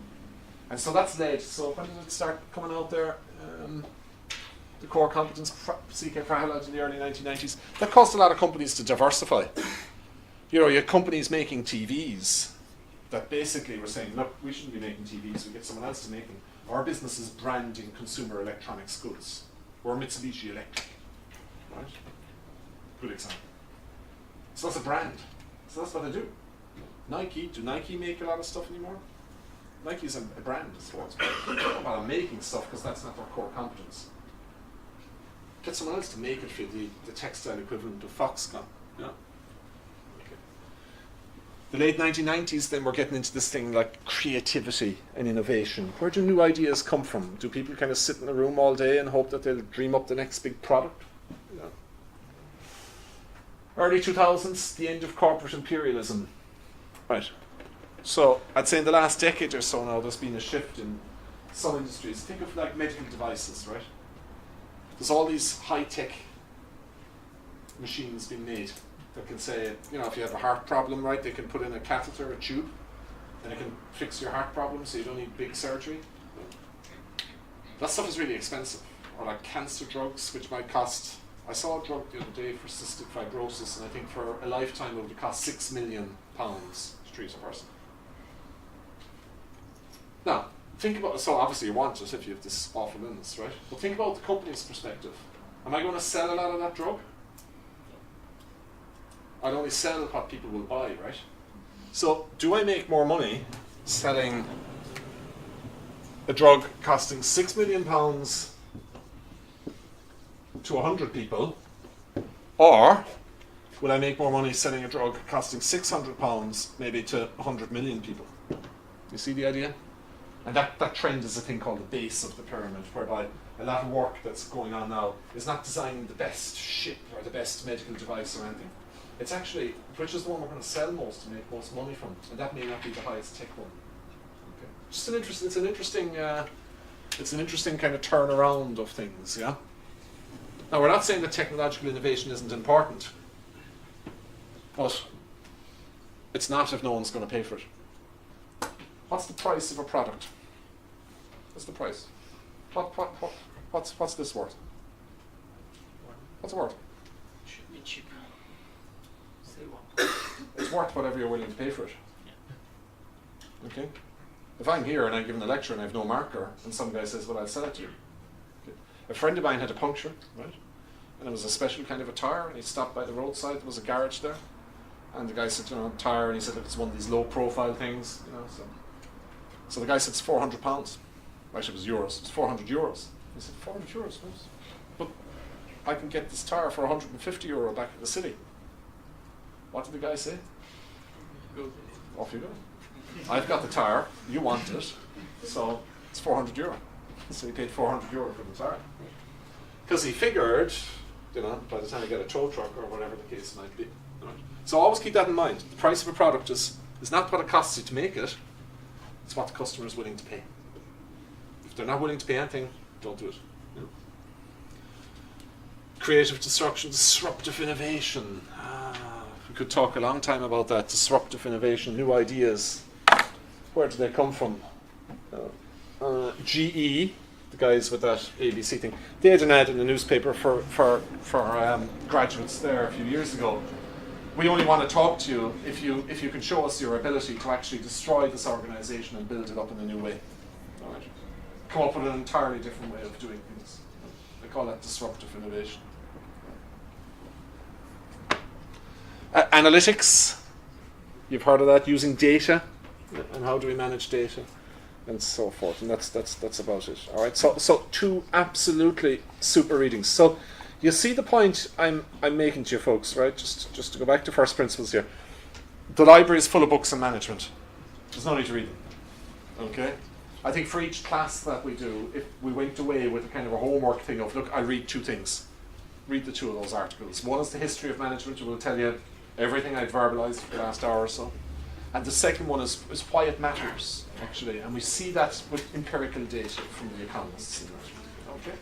And so that's led. So when did it start coming out there? The core competence, C.K. Fairlight in the early 1990s. That caused a lot of companies to diversify. You know, you had companies making TVs that basically were saying, look, we shouldn't be making TVs, we get someone else to make them. Our business is branding consumer electronics goods. We're Mitsubishi Electric. Right? Good example. So that's a brand. So that's what they do. Nike, do Nike make a lot of stuff anymore? Nike's a brand, a sports brand. They don't bother making stuff because that's not their core competence. Get someone else to make it for the textile equivalent of Foxconn. Yeah. Okay. The late 1990s, then we're getting into this thing like creativity and innovation. Where do new ideas come from? Do people kind of sit in a room all day and hope that they'll dream up the next big product? Yeah. Early 2000s, the end of corporate imperialism. Right. So I'd say in the last decade or so now, there's been a shift in some industries. Think of like medical devices, right? There's all these high-tech machines being made that can say, you know, if you have a heart problem, right, they can put in a catheter, a tube, and it can fix your heart problem so you don't need big surgery. That stuff is really expensive. Or like cancer drugs, which might cost, I saw a drug the other day for cystic fibrosis, and I think for a lifetime it would cost £6 million to treat a person. Now, think about, so obviously you want it if you have this awful illness, right? But think about the company's perspective. Am I going to sell a lot of that drug? I'd only sell what people will buy, right? So, do I make more money selling a drug costing £6 million to 100 people, or will I make more money selling a drug costing £600 maybe to 100 million people? You see the idea? And that trend is a thing called the base of the pyramid, whereby a lot of work that's going on now is not designing the best ship or the best medical device or anything. It's actually, which is the one we're going to sell most and make most money from, and that may not be the highest tech one. Okay. Just it's an interesting kind of turnaround of things, yeah? Now, we're not saying that technological innovation isn't important, but it's not if no one's going to pay for it. What's the price of a product? What's the price? What's this worth? What's it worth? Should be cheap. Say what? It's worth whatever you're willing to pay for it. Yeah. Okay? If I'm here and I'm giving a lecture and I have no marker, and some guy says, well, I'll sell it to you. Okay. A friend of mine had a puncture, right? And it was a special kind of a tire, and he stopped by the roadside. There was a garage there. And the guy said, you know, tire, and he said, look, it's one of these low-profile things, you know. So the guy said, it's £400. Actually, it was euros. It's 400 euros. He said, 400 euros? But I can get this tire for €150 back in the city. What did the guy say? Go. Off you go. I've got the tire, you want it, so it's €400. So he paid €400 for the tire. Because he figured, you know, by the time you get a tow truck or whatever the case might be. Right? So always keep that in mind. The price of a product is not what it costs you to make it, it's what the customer is willing to pay. If they're not willing to pay anything, don't do it. You know? Creative destruction, disruptive innovation. We could talk a long time about that. Disruptive innovation, new ideas. Where do they come from? GE, the guys with that ABC thing, they had an ad in the newspaper for graduates there a few years ago. We only want to talk to you if you can show us your ability to actually destroy this organization and build it up in a new way. All right. Come up with an entirely different way of doing things. They call that disruptive innovation. Analytics, you've heard of that, using data, and how do we manage data, and so forth, and that's about it. All right, so two absolutely super readings. So you see the point I'm making to you folks, right? Just to go back to first principles here. The library is full of books on management. There's no need to read them. Okay? I think for each class that we do, if we went away with a kind of a homework thing of, look, I read two things. Read the two of those articles. One is the history of management, it will tell you everything I've verbalized for the last hour or so. And the second one is why it matters, actually. And we see that with empirical data from the economists. Okay.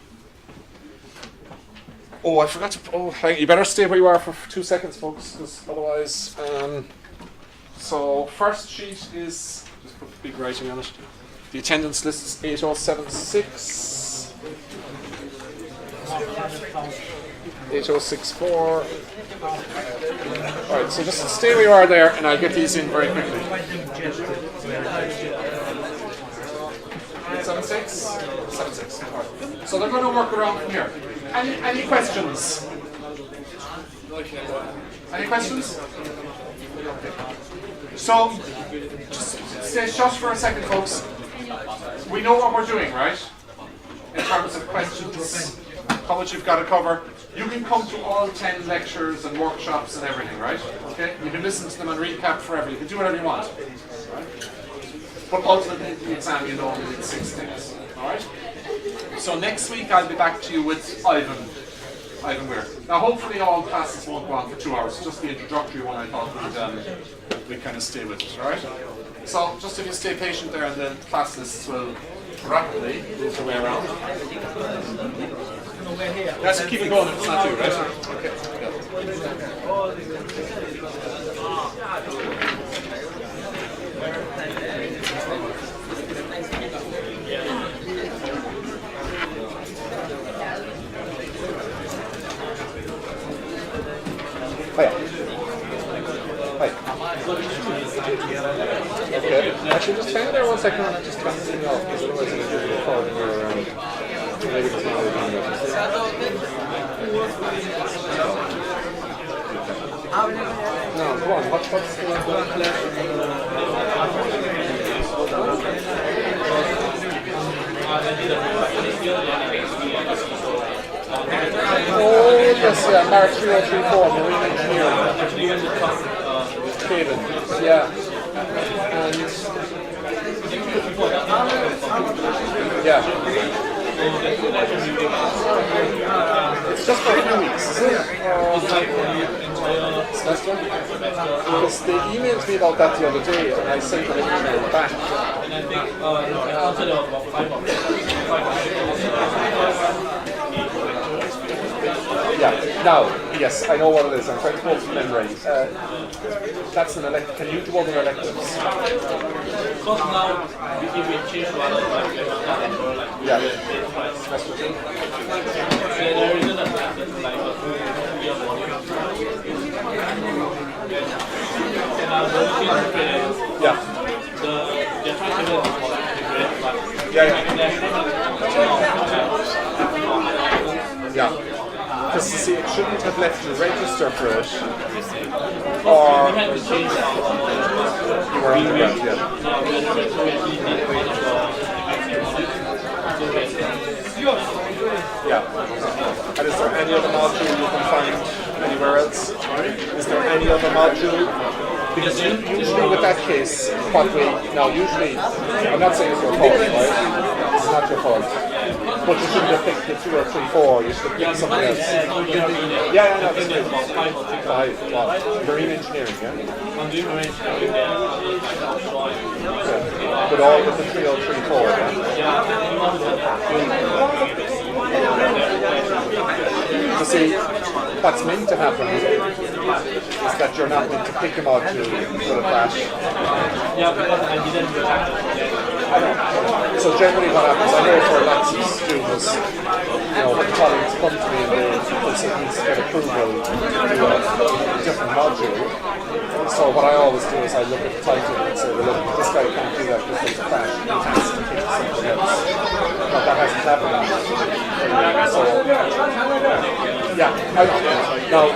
Oh, I forgot to, hang on, you better stay where you are for 2 seconds, folks, because otherwise, so first sheet is, just put the big writing on it. The attendance list is 8076. 8064. Alright, so just stay where you are there and I'll get these in very quickly. 76? 76. Right. So they're going to work around from here. Any questions? Any questions? So, just stay shut for a second, folks. We know what we're doing, right? In terms of questions, how much you've got to cover. You can come to all 10 lectures and workshops and everything, right? Okay? You can listen to them and recap forever. You can do whatever you want. Right? But ultimately, the exam, you know, only did 6 things. Alright? So next week, I'll be back to you with Ivan Weir. Now, hopefully, all classes won't go on for 2 hours. Just the introductory one, I thought we kind of stay with it. Alright? So, just if you stay patient there, and then class lists will rapidly move their way around. Yeah, so keep it going if it's not you, right? Okay. Hiya. Hi. Okay. Actually, just hang there 1 second and I'll just turn the thing off, because otherwise it'll be recording your maybe it's not really on No, go on. What's Oh, yes, yeah, MAR8034, marine engineering. David, yeah. And yeah. It's just for a few weeks, is it? Semester? Because they emailed me about that the other day and I sent them an email back. Yeah, now, yes, I know what it is. I'm trying to go from memory. That's an elective. Can you do other electives? Yeah. Semester 2. Yeah. Yeah. Because see, it shouldn't have left you register for it. Or you were undergrad, yeah. Yeah. And is there any other module you can find anywhere else? Is there any other module? Because usually with that case, what we, now usually, I'm not saying it's your fault, right? It's not your fault. But you shouldn't have picked the 2 or 3, 4, you should have picked something else. Yeah, no, it's good. 5, marine engineering, yeah? I'm doing marine engineering. But all with the 3 or 3, 4, yeah? You see, what's meant to happen is that you're not meant to pick a module with a flash. Yeah, because I didn't react. I know. So generally what happens, I know for lots of students, when colleagues come to me and they say needs to get approval to do a different module. So what I always do is I look at the title and say, well look, this guy can't do that because there's a flash, he has to pick something else. But that hasn't happened. So, yeah, I know. Now,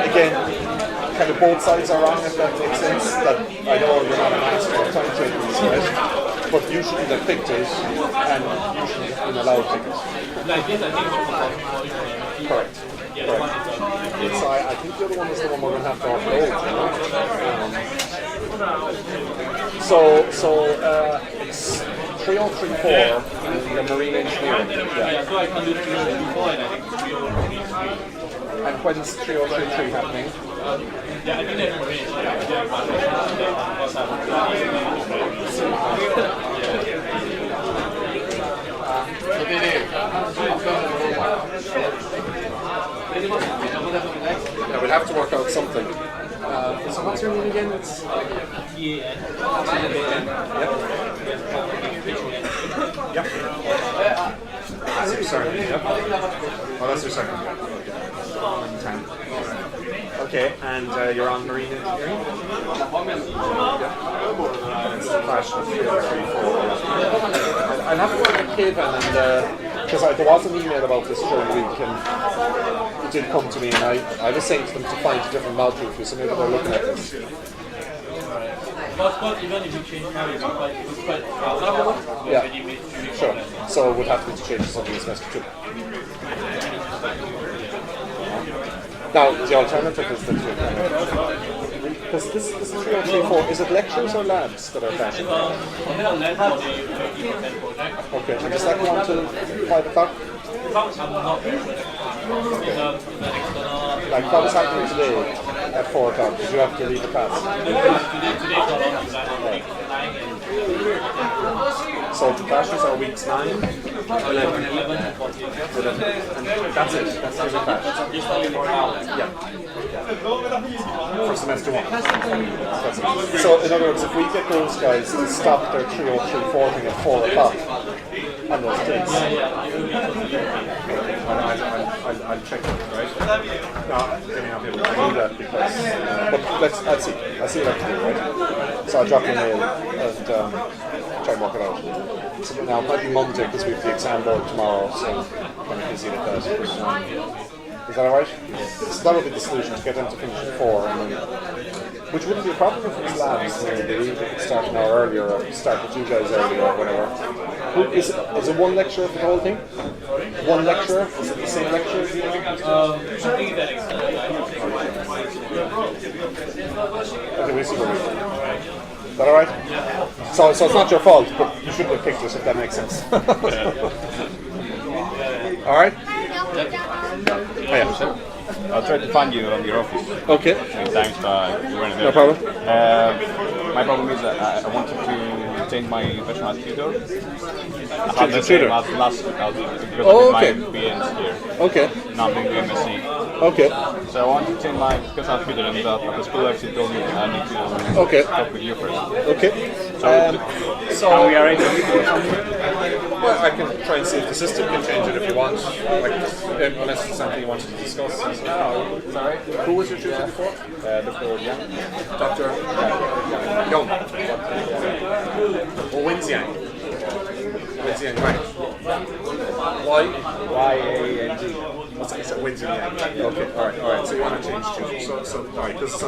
again, kind of both sides are wrong, if that makes sense. That I know you're not a master of timetables, right? But you shouldn't have picked it, and you shouldn't have been allowed to pick it. Like this, I think Correct. Correct. So I think the other one is the one we're going to have to upload, it's 3034 in the marine engineering. Yeah, so I can do 304 and I think 3033. And when's 3033 happening? Yeah, I think that's marine. Yeah, we'll have to work out something. So what's your name again? It's Yeah. Yep. That's your surname, yep. Oh, that's your surname. 10. Okay, and you're on marine engineering? It's the flash of 3 or 3, 4. I'll have to work with Kevin, and because there was an email about this during the week, and it did come to me, and I was saying to them to find a different module for you, so maybe they're looking at this. But even if you change now, it's quite Yeah, sure. So it would have to be to change to something this semester too. Now, the alternative is that because this is 3034, is it lectures or labs that are flashing? Okay, and does that go on till 5 o'clock? Okay. Like, what was happening today at 4 o'clock? Did you have to leave the class? So the classes are weeks 9, 11, 11. And that's it. That's the class. Yeah. For semester 1. That's it. So in other words, if we get those guys to stop their 3034 thing at 4 o'clock on those days, I'll check it, right? No, they may not be able to do that because, but I'll see what I can do, right? So I'll drop you a mail and try and work it out. So now it might be Monday because we have the exam board tomorrow, so I'm kind of busy with that. Is that alright? So that would be the solution, to get them to finish at 4, and then, which wouldn't be a problem if it was labs. They could start an hour earlier or start with you guys earlier or whatever. Is it one lecturer for the whole thing? One lecturer? Is it the same lecturer? Something that Okay, we'll see what we do. Is that alright? So it's not your fault, but you shouldn't have picked it, if that makes sense. Alright? Oh, yeah. I'll try to find you on your office. Okay. Thanks, you weren't there. No problem. My problem is that I wanted to change my professional tutor. Change your tutor? Last because Oh, I okay. did my BS here. Okay. Now I'm doing the MSc. Okay. So I want to change my professional tutor, and the school actually told me I need to Okay. talk with you first. Okay. Can we arrange a meeting? Well, I can try and see if the system can change it if you want. Unless it's something you wanted to discuss. Oh, sorry. Who was your tutor before? Dr. Yang. Dr. Young. Or Wins Yang. Wins Yang, right. Why? Y-A-N-G. What's that? Wins Yang. Okay, alright. So you want to change to. So alright, because